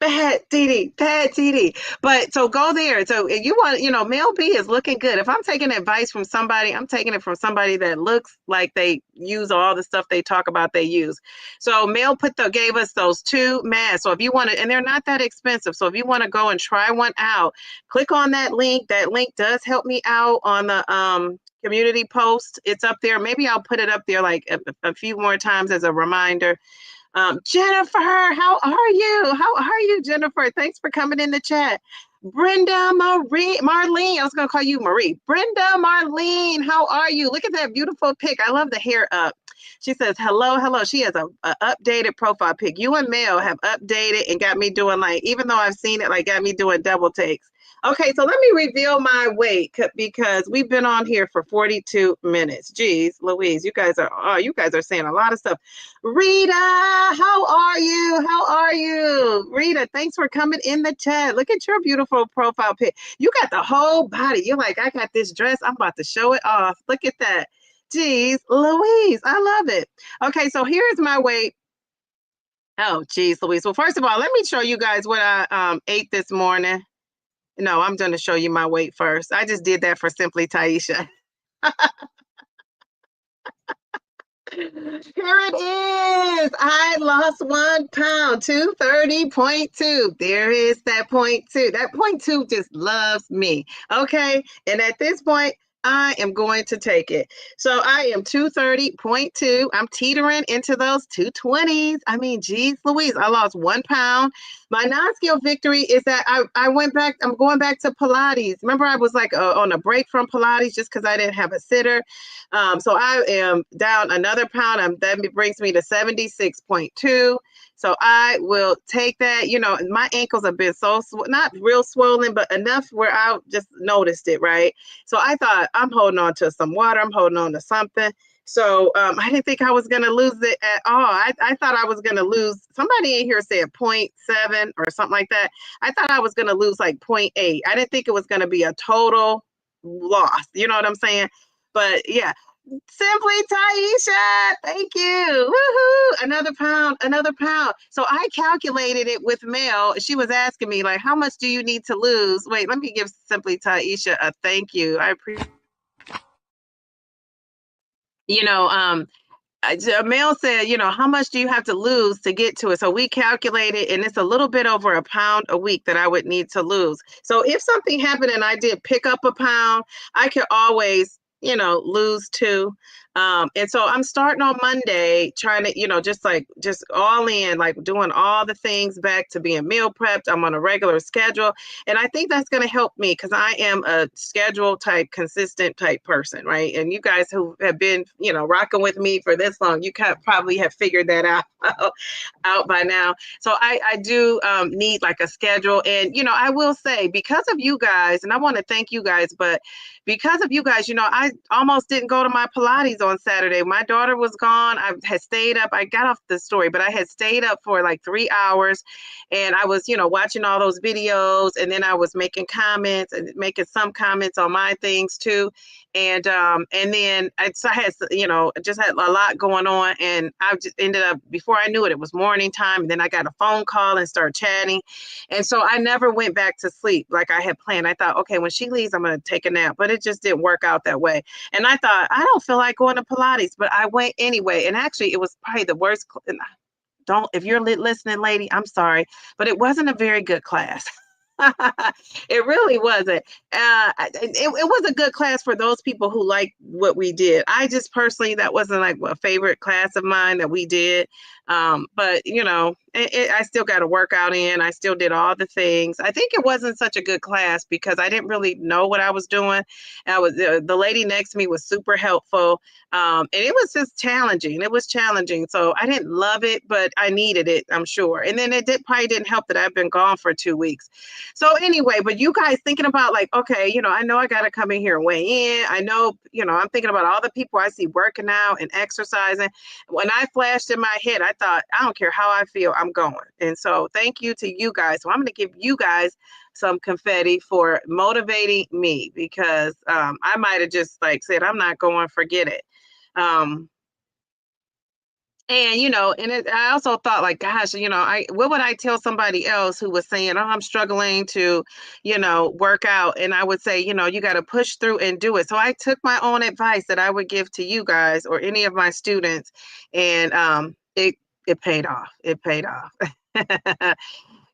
bad TD. But so go there. So if you want, Mel B is looking good. If I'm taking advice from somebody, I'm taking it from somebody that looks like they use all the stuff they talk about they use. So Mel gave us those 2 masks. So if you want to, and they're not that expensive. So if you want to go and try one out, click on that link. That link does help me out on the community post. It's up there. Maybe I'll put it up there like a few more times as a reminder. Jennifer, how are you? How are you, Jennifer? Thanks for coming in the chat. Brenda Marlene, I was going to call you Marie. Brenda Marlene, how are you? Look at that beautiful pic. I love the hair up. She says, hello. She has a updated profile pic. You and Mel have updated and got me doing even though I've seen it, got me doing double takes. Okay, so let me reveal my weight because we've been on here for 42 minutes. Geez, Louise, you guys are saying a lot of stuff. Rita, how are you? How are you? Rita, thanks for coming in the chat. Look at your beautiful profile pic. You got the whole body. You're like, I got this dress. I'm about to show it off. Look at that. Geez, Louise, I love it. Okay, so here's my weight. Oh, geez, Louise. Well, first of all, let me show you guys what I ate this morning. No, I'm going to show you my weight first. I just did that for Simply Taisha. Here it is. I lost 1 pound, 230.2. There is that 0.2. That 0.2 just loves me. Okay. And at this point, I am going to take it. So I am 230.2. I'm teetering into those 220s. I mean, geez, Louise, I lost 1 pound. My non-scale victory is that I'm going back to Pilates. Remember, I was on a break from Pilates just because I didn't have a sitter. So I am down another pound. That brings me to 76.2. So I will take that. My ankles have been not real swollen, but enough where I just noticed it, right? So I thought, I'm holding on to some water. I'm holding on to something. So I didn't think I was going to lose it at all. I thought I was going to lose. Somebody in here said 0.7 or something like that. I thought I was going to lose 0.8. I didn't think it was going to be a total loss. You know what I'm saying? But yeah. Simply Taisha, thank you. Woohoo! Another pound, another pound. So I calculated it with Mel. She was asking me, like, how much do you need to lose? Wait, let me give Simply Taisha a thank you. I appreciate, you know, Mel said, how much do you have to lose to get to it? So we calculated, and it's a little bit over a pound a week that I would need to lose. So if something happened and I did pick up a pound, I could always, lose two. And so I'm starting on Monday, trying to, just all in, like doing all the things back to being meal prepped. I'm on a regular schedule. And I think that's going to help me because I am a schedule type, consistent type person, right? And you guys who have been, rocking with me for this long, you probably have figured that out out by now. So I do need like a schedule. And, I will say because of you guys, and I want to thank you guys, but because of you guys, I almost didn't go to my Pilates on Saturday. My daughter was gone. I had stayed up. I got off the story, but I had stayed up for like 3 hours and I was, watching all those videos. And then I was making comments and making some comments on my things too. And then I had, just had a lot going on. And I just ended up, before I knew it, it was morning time. And then I got a phone call and started chatting. And so I never went back to sleep like I had planned. I thought, okay, when she leaves, I'm going to take a nap. But it just didn't work out that way. And I thought, I don't feel like going to Pilates, but I went anyway. And actually, it was probably the worst. If you're listening, lady, I'm sorry, but it wasn't a very good class. It really wasn't. It was a good class for those people who like what we did. I just personally, that wasn't like a favorite class of mine that we did. But I still got a workout in. I still did all the things. I think it wasn't such a good class because I didn't really know what I was doing. The lady next to me was super helpful. And it was just challenging. It was challenging. So I didn't love it, but I needed it, I'm sure. And then probably didn't help that I've been gone for 2 weeks. So anyway, but you guys thinking about like, okay, I know I got to come in here and weigh in. I know, I'm thinking about all the people I see working out and exercising. When I flashed in my head, I thought, I don't care how I feel, I'm going. And so thank you to you guys. So I'm going to give you guys some confetti for motivating me because I might have just like said, I'm not going, forget it. I also thought like, gosh, what would I tell somebody else who was saying, oh, I'm struggling to, work out. And I would say, you got to push through and do it. So I took my own advice that I would give to you guys or any of my students. And it paid off. It paid off.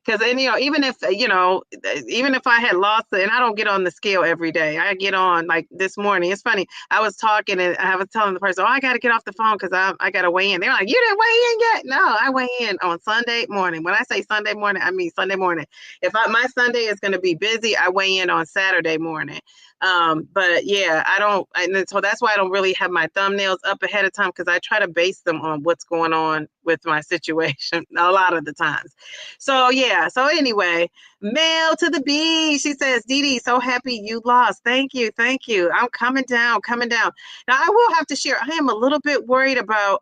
Because even if I had lost it, and I don't get on the scale every day, I get on like this morning. It's funny. I was talking and I was telling the person, "Oh, I got to get off the phone because I got to weigh in." They're like, "You didn't weigh in yet?" No, I weigh in on Sunday morning. When I say Sunday morning, I mean Sunday morning. If my Sunday is going to be busy, I weigh in on Saturday morning. But yeah, I don't, and so that's why I don't really have my thumbnails up ahead of time because I try to base them on what's going on with my situation a lot of the times. So yeah, so anyway, Mail to the B. She says, Dee Dee, so happy you lost. Thank you, thank you. I'm coming down, coming down. Now I will have to share. I am a little bit worried about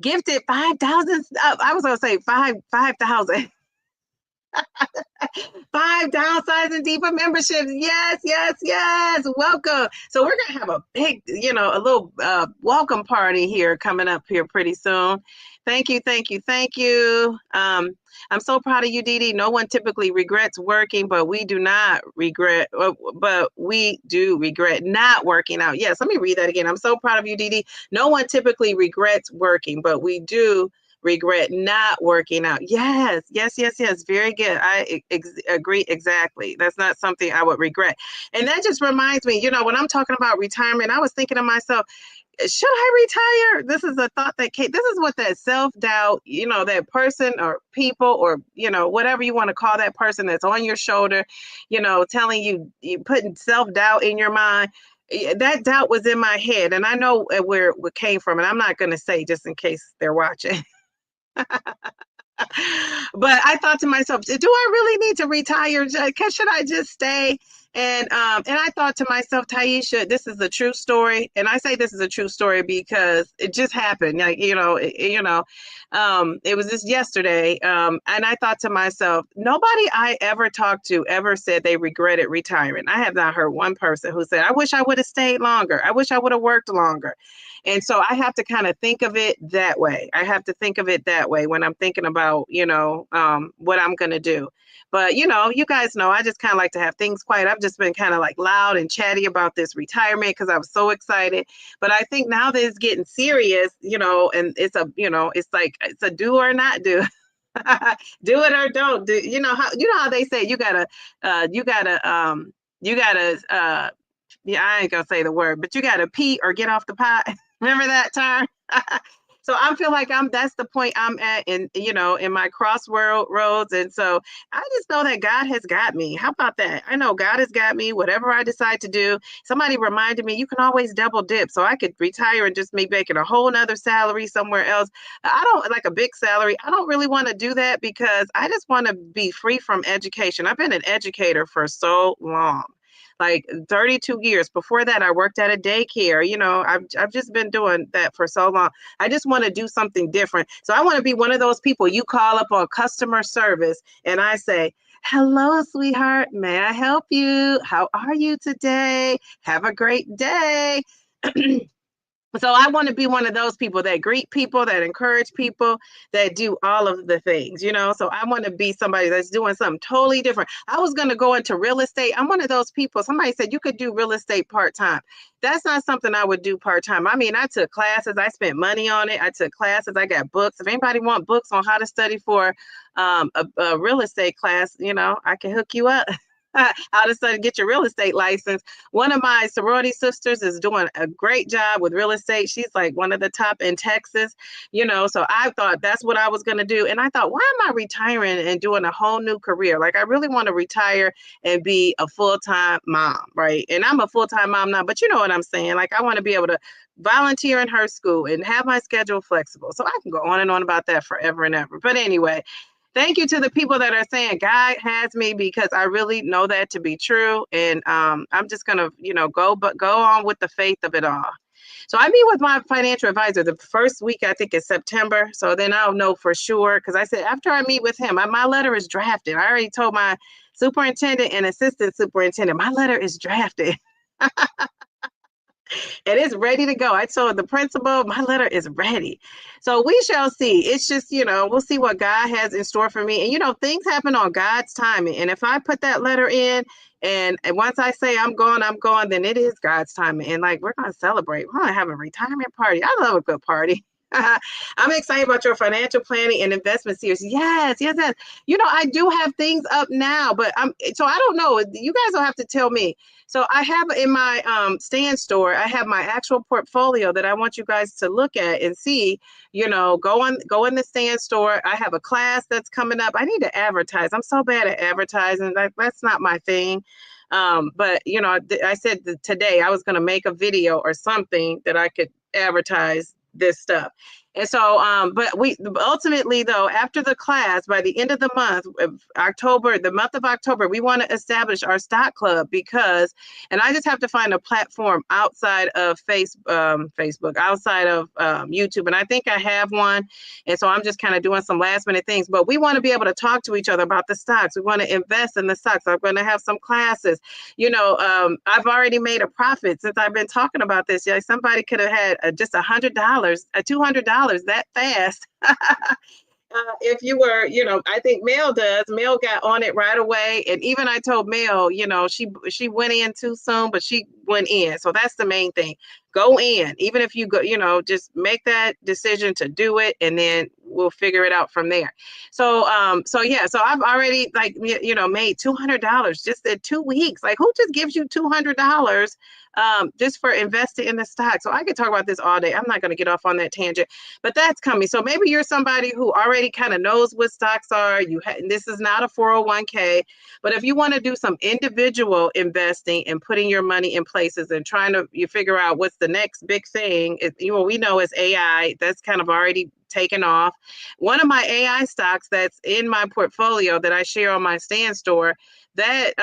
gifted 5,000. I was gonna say 5,000. 5 Downsizing Diva memberships. Yes, yes, yes. Welcome. So we're gonna have a big, a little welcome party here coming up here pretty soon. Thank you, thank you, thank you. I'm so proud of you, Dee Dee. No one typically regrets working, but we do not regret, but we do regret not working out. Yes, let me read that again. I'm so proud of you, Dee Dee. No one typically regrets working, but we do regret not working out. Yes, yes, yes, yes. Very good. I agree exactly. That's not something I would regret. And that just reminds me, when I'm talking about retirement, I was thinking to myself, should I retire? This is a thought that came. This is what that self-doubt, that person or people or, whatever you want to call that person that's on your shoulder, telling you putting self-doubt in your mind. That doubt was in my head. And I know where it came from. And I'm not going to say just in case they're watching. But I thought to myself, do I really need to retire? Should I just stay? And I thought to myself, Taisha, this is a true story. And I say this is a true story because it just happened. Like, it was just yesterday. And I thought to myself, nobody I ever talked to ever said they regretted retiring. I have not heard one person who said, I wish I would have stayed longer. I wish I would have worked longer. And so I have to kind of think of it that way. I have to think of it that way when I'm thinking about, what I'm going to do. But, you guys know, I just kind of like to have things quiet. I've just been kind of like loud and chatty about this retirement because I was so excited. But I think now that it's getting serious, and it's it's like, it's a do or not do. Do it or don't do. You know how they say you gotta, yeah, I ain't gonna say the word, but you gotta pee or get off the pot. Remember that term? So I feel like that's the point I'm at in my crossroads. And so I just know that God has got me. How about that? I know God has got me, whatever I decide to do. Somebody reminded me you can always double dip. So I could retire and just be making a whole nother salary somewhere else. I don't like a big salary. I don't really want to do that because I just want to be free from education. I've been an educator for so long. Like 32 years. Before that, I worked at a daycare. I've just been doing that for so long. I just want to do something different. So I want to be one of those people you call up on customer service and I say, hello, sweetheart. May I help you? How are you today? Have a great day. So I want to be one of those people that greet people, that encourage people, that do all of the things, So I want to be somebody that's doing something totally different. I was going to go into real estate. I'm one of those people. Somebody said you could do real estate part-time. That's not something I would do part-time. I mean, I took classes. I spent money on it. I took classes. I got books. If anybody want books on how to study for a real estate class, I can hook you up. How to study, get your real estate license. One of my sorority sisters is doing a great job with real estate. She's like one of the top in Texas, so I thought that's what I was going to do. And I thought, why am I retiring and doing a whole new career? Like, I really want to retire and be a full-time mom, right? And I'm a full-time mom now, but you know what I'm saying? Like, I want to be able to volunteer in her school and have my schedule flexible. So I can go on and on about that forever and ever. But anyway, thank you to the people that are saying God has me, because I really know that to be true. And I'm just going to, go on with the faith of it all. So I meet with my financial advisor the first week, I think, is September. So then I'll know for sure, because I said after I meet with him, my letter is drafted. I already told my superintendent and assistant superintendent, my letter is drafted. It is ready to go. I told the principal, my letter is ready. So we shall see. It's just, we'll see what God has in store for me. And, things happen on God's timing. And if I put that letter in and once I say I'm going, then it is God's timing. And like, we're going to celebrate. We're going to have a retirement party. I love a good party. I'm excited about your financial planning and investment series. Yes. I do have things up now, but so I don't know. You guys will have to tell me. So I have in my stand store, I have my actual portfolio that I want you guys to look at and see, go in the stand store. I have a class that's coming up. I need to advertise. I'm so bad at advertising. That's not my thing. But I said today I was going to make a video or something that I could advertise this stuff. And so, but we ultimately, though, after the class, by the end of the month, the month of October, we want to establish our stock club and I just have to find a platform outside of Facebook, outside of YouTube. And I think I have one. And so I'm just kind of doing some last minute things, but we want to be able to talk to each other about the stocks. We want to invest in the stocks. I'm going to have some classes. I've already made a profit since I've been talking about this. Yeah, somebody could have had just $100, $200 that fast. If you were, I think Mel got on it right away. And even I told Mel, she went in too soon, but she went in. So that's the main thing. Go in, even if you go, just make that decision to do it, and then we'll figure it out from there. So I've already made $200 just in 2 weeks. Like, who just gives you $200 just for investing in the stock? So I could talk about this all day. I'm not going to get off on that tangent, but that's coming. So maybe you're somebody who already kind of knows what stocks are. This is not a 401k, but if you want to do some individual investing and putting your money in places and trying to figure out what's the next big thing, we know is AI. That's kind of already taken off. One of my AI stocks that's in my portfolio that I share on my Stand store, that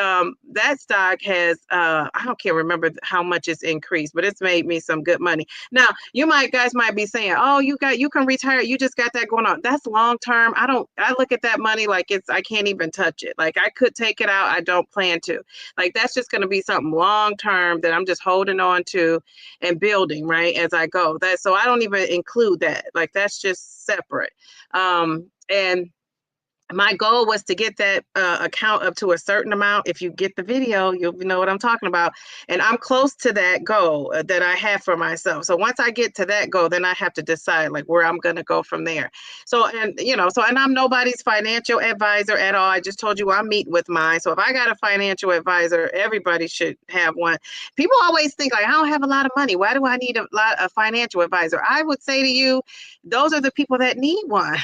stock has I can't remember how much it's increased, but it's made me some good money. Now, guys might be saying, "Oh, you can retire. You just got that going on." That's long term. I look at that money like I can't even touch it. Like I could take it out. I don't plan to. Like that's just going to be something long term that I'm just holding on to and building, right, as I go. So I don't even include that. Like that's just separate. And my goal was to get that account up to a certain amount. If you get the video, you'll know what I'm talking about. And I'm close to that goal that I have for myself. So once I get to that goal, then I have to decide like where I'm going to go from there. And I'm nobody's financial advisor at all. I just told you I'm meeting with mine. So if I got a financial advisor, everybody should have one. People always think like, I don't have a lot of money. Why do I need a financial advisor? I would say to you, those are the people that need one.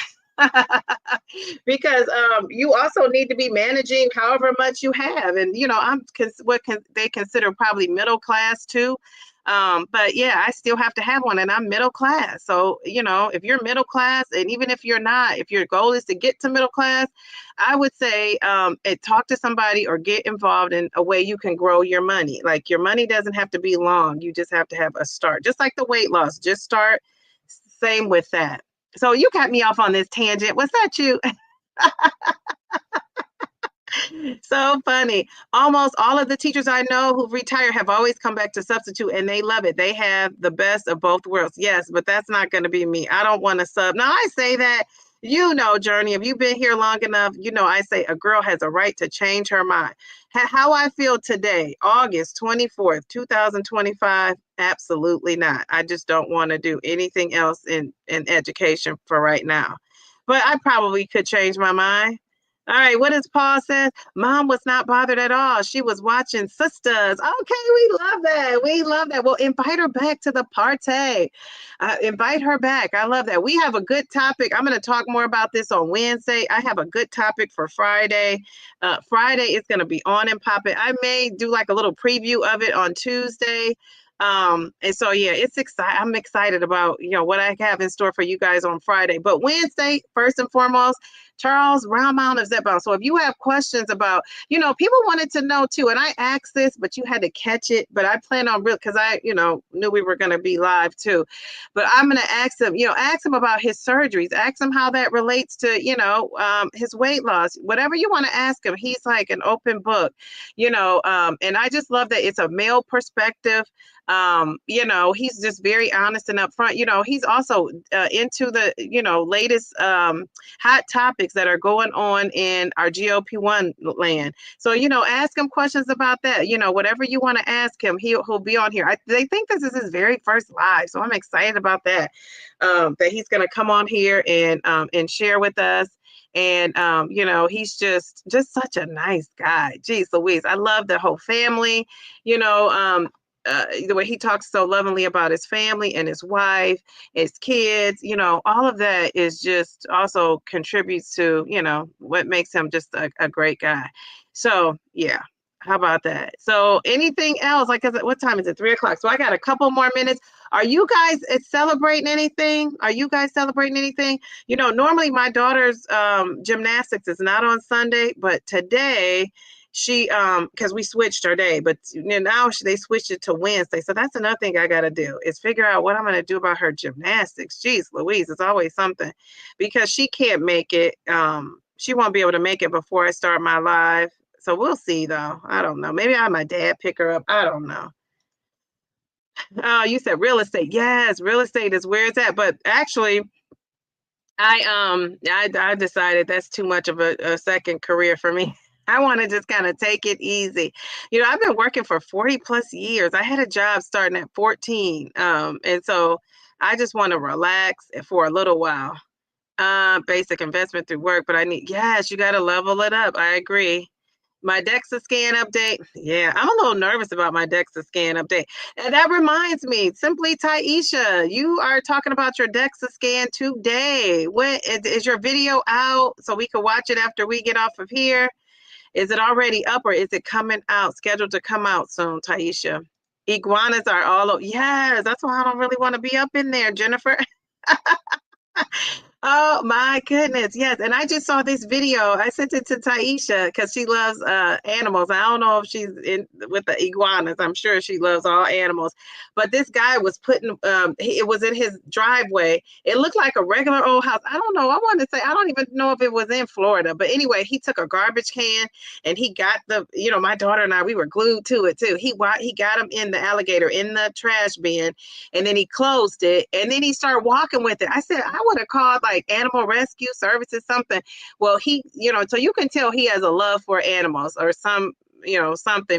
Because you also need to be managing however much you have, and they consider probably middle class too. But yeah, I still have to have one, and I'm middle class. So if you're middle class, and even if you're not, if your goal is to get to middle class, I would say talk to somebody or get involved in a way you can grow your money. Like your money doesn't have to be long. You just have to have a start, just like the weight loss. Just start. Same with that. So you got me off on this tangent. Was that you? So funny. Almost all of the teachers I know who've retired have always come back to substitute, and they love it. They have the best of both worlds. Yes, but that's not going to be me. I don't want to sub. Now, I say that, Journey, if you've been here long enough, I say a girl has a right to change her mind. How I feel today, August 24th, 2025, absolutely not. I just don't want to do anything else in education for right now. But I probably could change my mind. All right, what does Paul say? Mom was not bothered at all. She was watching Sisters. Okay, we love that. We love that. Well, invite her back to the party. Invite her back. I love that. We have a good topic. I'm going to talk more about this on Wednesday. I have a good topic for Friday. Friday is going to be on and popping. I may do like a little preview of it on Tuesday. And so yeah, it's exciting. I'm excited about what I have in store for you guys on Friday. But Wednesday, first and foremost, Charles Roundmound of Zepbound. So if you have questions about, people wanted to know too, and I asked this, but you had to catch it. But I plan on because I, knew we were going to be live too. But I'm going to ask him about his surgeries, ask him how that relates to, his weight loss, whatever you want to ask him. He's like an open book, and I just love that it's a male perspective. He's just very honest and upfront. He's also into the, latest hot topics that are going on in our GLP-1 land. So, ask him questions about that. Whatever you want to ask him, he'll be on here. They think this is his very first live. So I'm excited about that, that he's going to come on here and share with us. And, he's just such a nice guy. Jeez Louise. I love the whole family, the way he talks so lovingly about his family and his wife, his kids, all of that is just also contributes to, what makes him just a great guy. So, yeah. How about that? So anything else? Like, what time is it? 3:00. So I got a couple more minutes. Are you guys celebrating anything? Normally my daughter's gymnastics is not on Sunday, but today she because we switched her day, but now they switched it to Wednesday. So that's another thing I got to do is figure out what I'm going to do about her gymnastics. Jeez Louise, it's always something because she can't make it. She won't be able to make it before I start my live. So we'll see though. I don't know. Maybe I have my dad pick her up. I don't know. Oh, you said real estate. Yes, real estate is where it's at. But actually, I decided that's too much of a second career for me. I want to just kind of take it easy. I've been working for 40 plus years. I had a job starting at 14. And so I just want to relax for a little while. Basic investment through work, but yes, you got to level it up. I agree. My DEXA scan update. Yeah, I'm a little nervous about my DEXA scan update. And that reminds me, Simply Taisha, you are talking about your DEXA scan today. When is your video out so we can watch it after we get off of here? Is it already up or is it coming out, scheduled to come out soon, Taisha? Iguanas are all over. Yes, that's why I don't really want to be up in there, Jennifer. Oh my goodness. Yes. And I just saw this video. I sent it to Taisha because she loves animals. I don't know if she's in with the iguanas. I'm sure she loves all animals. But this guy was putting it was in his driveway. It looked like a regular old house. I don't know. I wanted to say I don't even know if it was in Florida. But anyway, he took a garbage can and he got my daughter and I, we were glued to it too. He got him in the alligator in the trash bin, and then he closed it, and then he started walking with it. I said, I would have called like animal rescue services, something. Well, so you can tell he has a love for animals or something,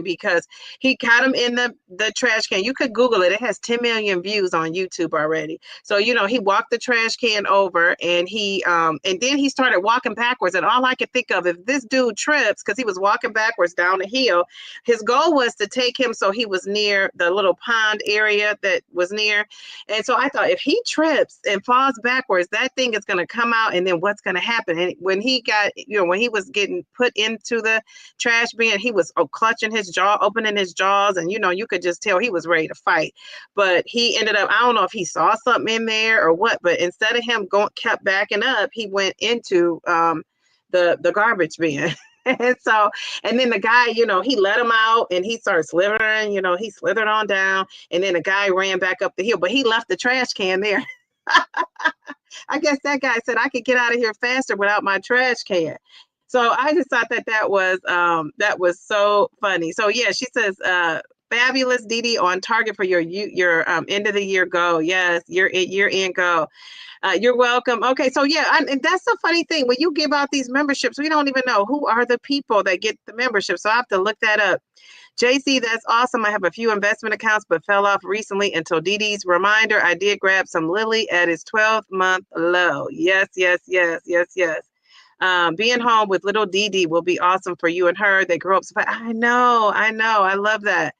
because he got him in the trash can. You could Google it. It has 10 million views on YouTube already. So, he walked the trash can over, and and then he started walking backwards. And all I could think of, if this dude trips, because he was walking backwards down the hill, his goal was to take him so he was near the little pond area that was near. And so I thought, if he trips and falls backwards, that thing is going to come out, and then what's going to happen? And when he was getting put into the trash bin, he was clutching his jaw, opening his jaws, and you could just tell he was ready to fight. But he ended up, I don't know if he saw something in there or what, but instead of him kept backing up, he went into the garbage bin. And then the guy, he let him out, and he started slithering, he slithered on down, and then the guy ran back up the hill, but he left the trash can there. I guess that guy said, I could get out of here faster without my trash can. So I just thought that was so funny. So yeah, she says, fabulous, Didi, on target for your end of the year goal. Yes, year end goal. You're welcome. Okay, so yeah, and that's the funny thing. When you give out these memberships, we don't even know who are the people that get the membership. So I have to look that up. JC, that's awesome. I have a few investment accounts, but fell off recently until Didi's reminder. I did grab some Lily at his 12-month low. Yes, yes, yes, yes, yes. Being home with little Didi will be awesome for you and her. They grow up. I know. I love that.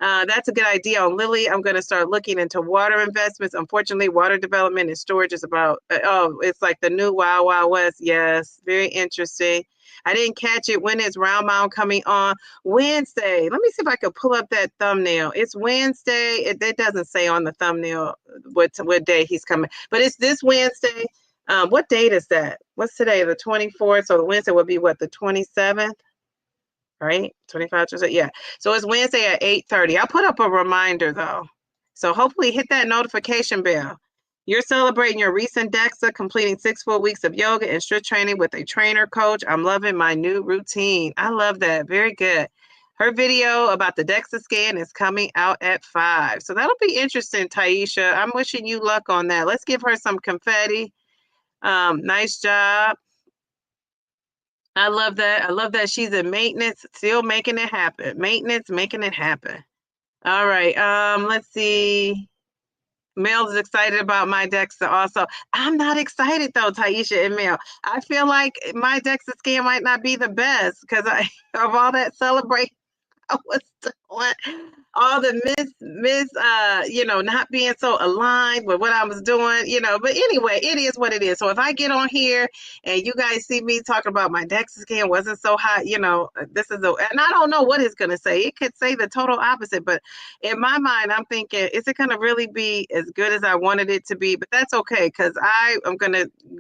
That's a good idea. On Lily, I'm going to start looking into water investments. Unfortunately, water development and storage is it's like the new Wild Wild West. Yes, very interesting. I didn't catch it. When is Round Mound coming on? Wednesday. Let me see if I can pull up that thumbnail. It's Wednesday. It doesn't say on the thumbnail what day he's coming, but it's this Wednesday. What date is that? What's today? The 24th. So the Wednesday would be what, the 27th? Right? 25, yeah. So it's Wednesday at 8:30. I'll put up a reminder though. So hopefully hit that notification bell. You're celebrating your recent DEXA, completing 6 full weeks of yoga and strength training with a trainer coach. I'm loving my new routine. I love that. Very good. Her video about the DEXA scan is coming out at 5. So that'll be interesting, Taisha. I'm wishing you luck on that. Let's give her some confetti. Nice job. I love that. I love that she's in maintenance, still making it happen. Maintenance, making it happen. All right. Let's see. Mel is excited about my DEXA also. I'm not excited though, Taisha and Mel. I feel like my DEXA scan might not be the best because of all that celebration I was doing, all the not being so aligned with what I was doing, but anyway, it is what it is. So if I get on here and you guys see me talking about my DEXA scan wasn't so hot, and I don't know what it's going to say. It could say the total opposite, but in my mind, I'm thinking, is it going to really be as good as I wanted it to be? But that's okay, because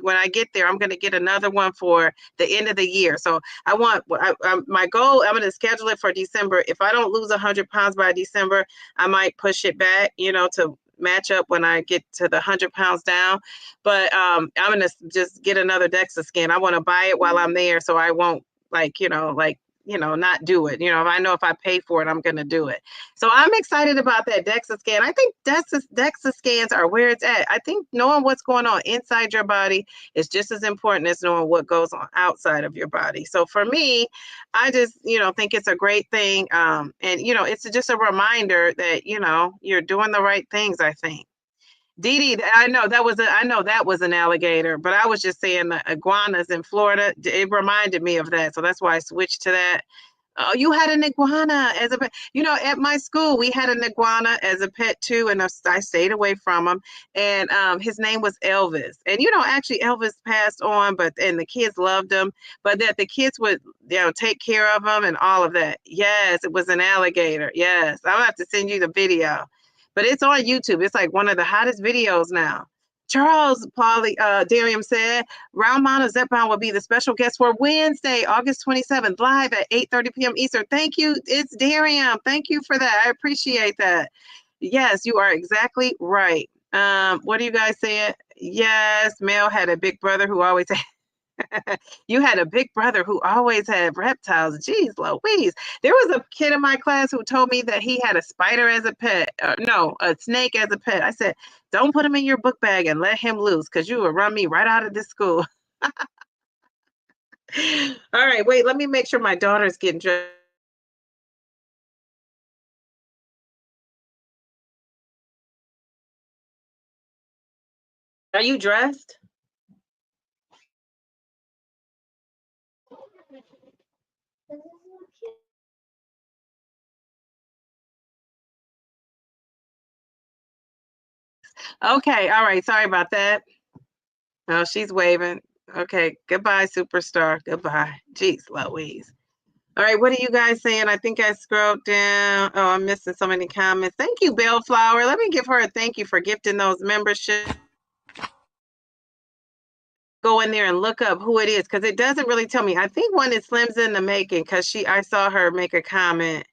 when I get there, I'm going to get another one for the end of the year. So my goal, I'm going to schedule it for December. If I don't lose 100 pounds by December, I might push it back, to match up when I get to the 100 pounds down. But I'm going to just get another DEXA scan. I want to buy it while I'm there, so I won't not do it. If I pay for it, I'm going to do it. So I'm excited about that DEXA scan. I think DEXA scans are where it's at. I think knowing what's going on inside your body is just as important as knowing what goes on outside of your body. So for me, I just, think it's a great thing. And, it's just a reminder that, you're doing the right things, I think. Didi, I know that was an alligator, but I was just saying the iguanas in Florida. It reminded me of that, so that's why I switched to that. Oh, you had an iguana as a pet. At my school, we had an iguana as a pet too, and I stayed away from him. And his name was Elvis. And actually Elvis passed on, and the kids loved him, but that the kids would take care of him and all of that. Yes, it was an alligator. Yes, I'll have to send you the video. But it's on YouTube. It's like one of the hottest videos now. Charles Darium said, Round Mountain Zepbound will be the special guest for Wednesday, August 27th, live at 8:30 p.m. Eastern. Thank you. It's Darium. Thank you for that. I appreciate that. Yes, you are exactly right. What are you guys saying? Yes, Mel had a big brother who always you had a big brother who always had reptiles. Jeez Louise. There was a kid in my class who told me that he had a spider as a pet. No, a snake as a pet. I said, don't put him in your book bag and let him loose because you will run me right out of this school. All right, wait, let me make sure my daughter's getting dressed. Are you dressed? Okay, all right. Sorry about that. Oh, she's waving. Okay, goodbye, superstar. Goodbye. Jeez Louise. All right, what are you guys saying? I think I scrolled down. Oh, I'm missing so many comments. Thank you, Bellflower. Let me give her a thank you for gifting those memberships. Go in there and look up who it is because it doesn't really tell me. I think one is Slim's in the making because I saw her make a comment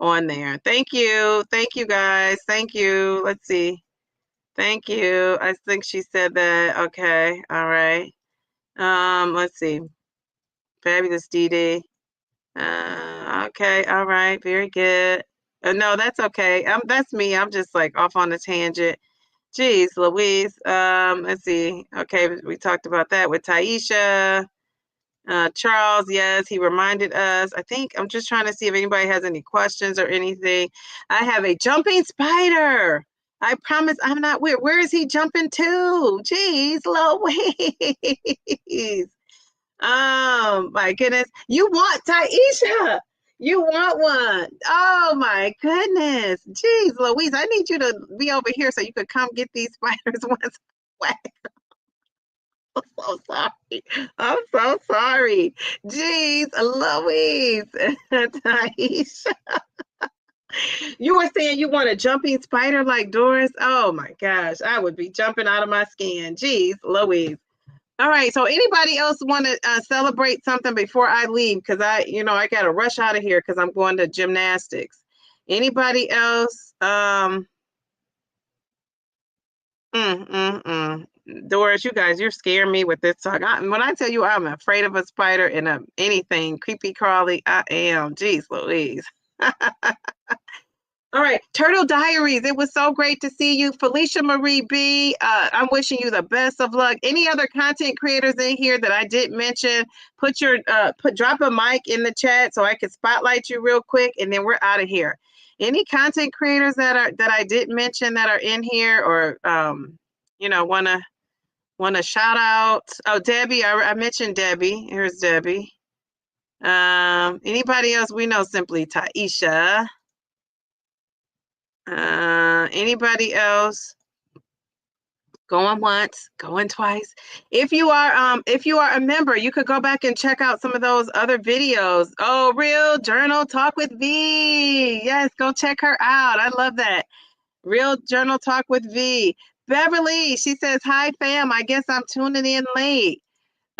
on there. Thank you. Thank you, guys. Thank you. Let's see. Thank you. I think she said that. Okay. All right. Let's see. Fabulous DD. Okay, all right, very good. No, that's okay. That's me. I'm just like off on a tangent. Jeez, Louise. Let's see. Okay, we talked about that with Taisha. Charles, yes, he reminded us. I think I'm just trying to see if anybody has any questions or anything. I have a jumping spider. I promise I'm not weird. Where is he jumping to? Jeez, Louise. Oh my goodness. You want Taisha. You want one. Oh my goodness. Jeez, Louise, I need you to be over here so you could come get these spiders once away. I'm so sorry. I'm so sorry. Jeez, Louise. Taisha. You were saying you want a jumping spider like Doris? Oh my gosh. I would be jumping out of my skin. Jeez, Louise. All right. So anybody else want to celebrate something before I leave? Because I got to rush out of here because I'm going to gymnastics. Anybody else? Doris, you guys, you're scaring me with this talk. When I tell you I'm afraid of a spider and anything creepy crawly, I am. Jeez Louise. All right, Turtle Diaries. It was so great to see you, Felicia Marie B. I'm wishing you the best of luck. Any other content creators in here that I didn't mention? Drop a mic in the chat so I can spotlight you real quick, and then we're out of here. Any content creators that I didn't mention that are in here, or wanna shout out? Oh, Debbie. I mentioned Debbie. Here's Debbie. Anybody else? We know simply Taisha. Anybody else? Going once, going twice. If you are a member, you could go back and check out some of those other videos. Oh, Real Journal Talk with V. Yes, go check her out. I love that. Real Journal Talk with V. Beverly, she says, hi fam. I guess I'm tuning in late.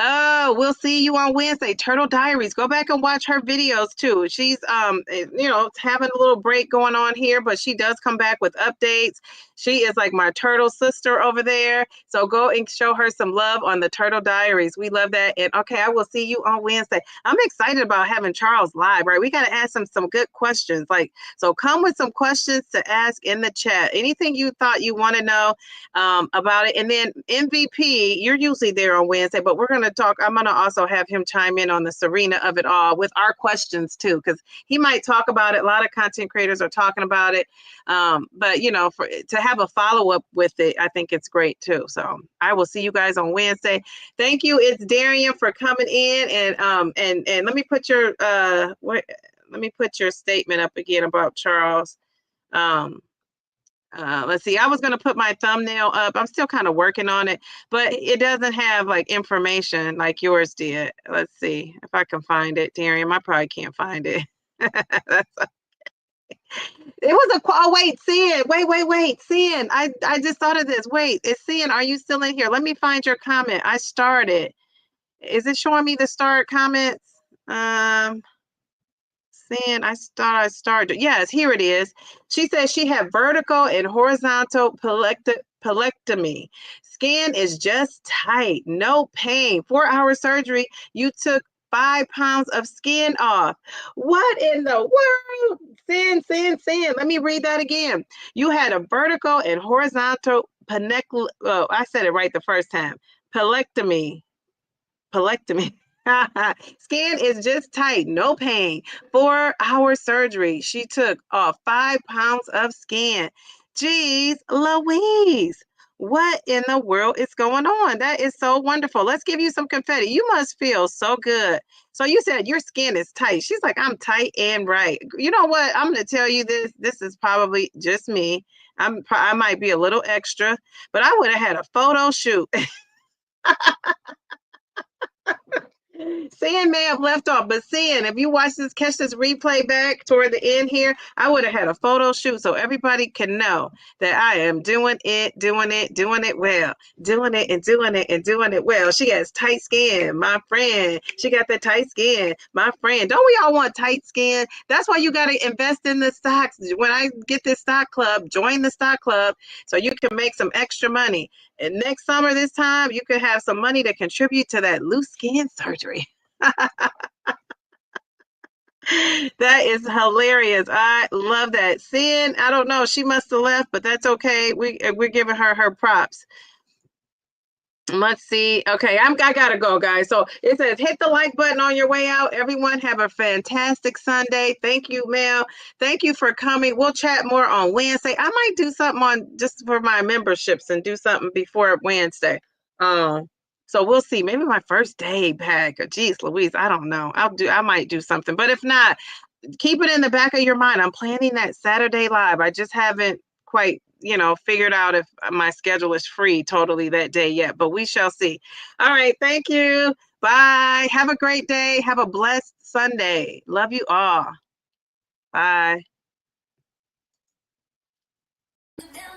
Oh, we'll see you on Wednesday. Turtle Diaries. Go back and watch her videos too. She's having a little break going on here, but she does come back with updates. She is like my turtle sister over there. So go and show her some love on the Turtle Diaries. We love that. And okay, I will see you on Wednesday. I'm excited about having Charles live, right? We got to ask him some good questions. So come with some questions to ask in the chat. Anything you thought you want to know about it. And then MVP, you're usually there on Wednesday, but we're going to talk. I'm going to also have him chime in on the Serena of it all with our questions too, because he might talk about it. A lot of content creators are talking about it. But to have a follow-up with it, I think it's great too. So I will see you guys on Wednesday. Thank you. It's Darian for coming in and let me put your statement up again about Charles. Let's see. I was going to put my thumbnail up. I'm still kind of working on it, but it doesn't have like information like yours did. Let's see if I can find it. Darian, I probably can't find it. That's It was oh wait, Sin. Wait. Sin. I just thought of this. Wait, is Sin, are you still in here? Let me find your comment. I started. Is it showing me the start comments? Sin, I thought I started. Yes, here it is. She says she had vertical and horizontal pelectomy. Skin is just tight, no pain. 4-hour surgery. You took 5 pounds of skin off. What in the world? Sin. Let me read that again. You had a vertical and horizontal oh, I said it right the first time. Pelectomy. Skin is just tight, no pain. 4-hour surgery. She took off 5 pounds of skin. Jeez, Louise, what in the world is going on? That is so wonderful. Let's give you some confetti. You must feel so good. So you said your skin is tight. She's like, I'm tight and right. You know what? I'm going to tell you this. This is probably just me. I might be a little extra, but I would have had a photo shoot. Sin may have left off, but Sin, if you catch this replay back toward the end here, I would have had a photo shoot so everybody can know that I am doing it well, doing it well. She has tight skin, my friend. She got the tight skin, my friend. Don't we all want tight skin? That's why you got to invest in the stocks. When I get this stock club, join the stock club so you can make some extra money. And next summer, this time, you could have some money to contribute to that loose skin surgery. That is hilarious. I love that. Sin, I don't know. She must have left, but that's okay. We're giving her her props. Let's see. Okay, I gotta go, guys. So it says hit the like button on your way out. Everyone have a fantastic Sunday. Thank you, Mel. Thank you for coming. We'll chat more on Wednesday. I might do something on just for my memberships and do something before Wednesday. So we'll see. Maybe my first day back. Geez, Louise, I don't know. I might do something. But if not, keep it in the back of your mind. I'm planning that Saturday live. I just haven't quite, figured out if my schedule is free totally that day yet, but we shall see. All right. Thank you. Bye. Have a great day. Have a blessed Sunday. Love you all. Bye. Down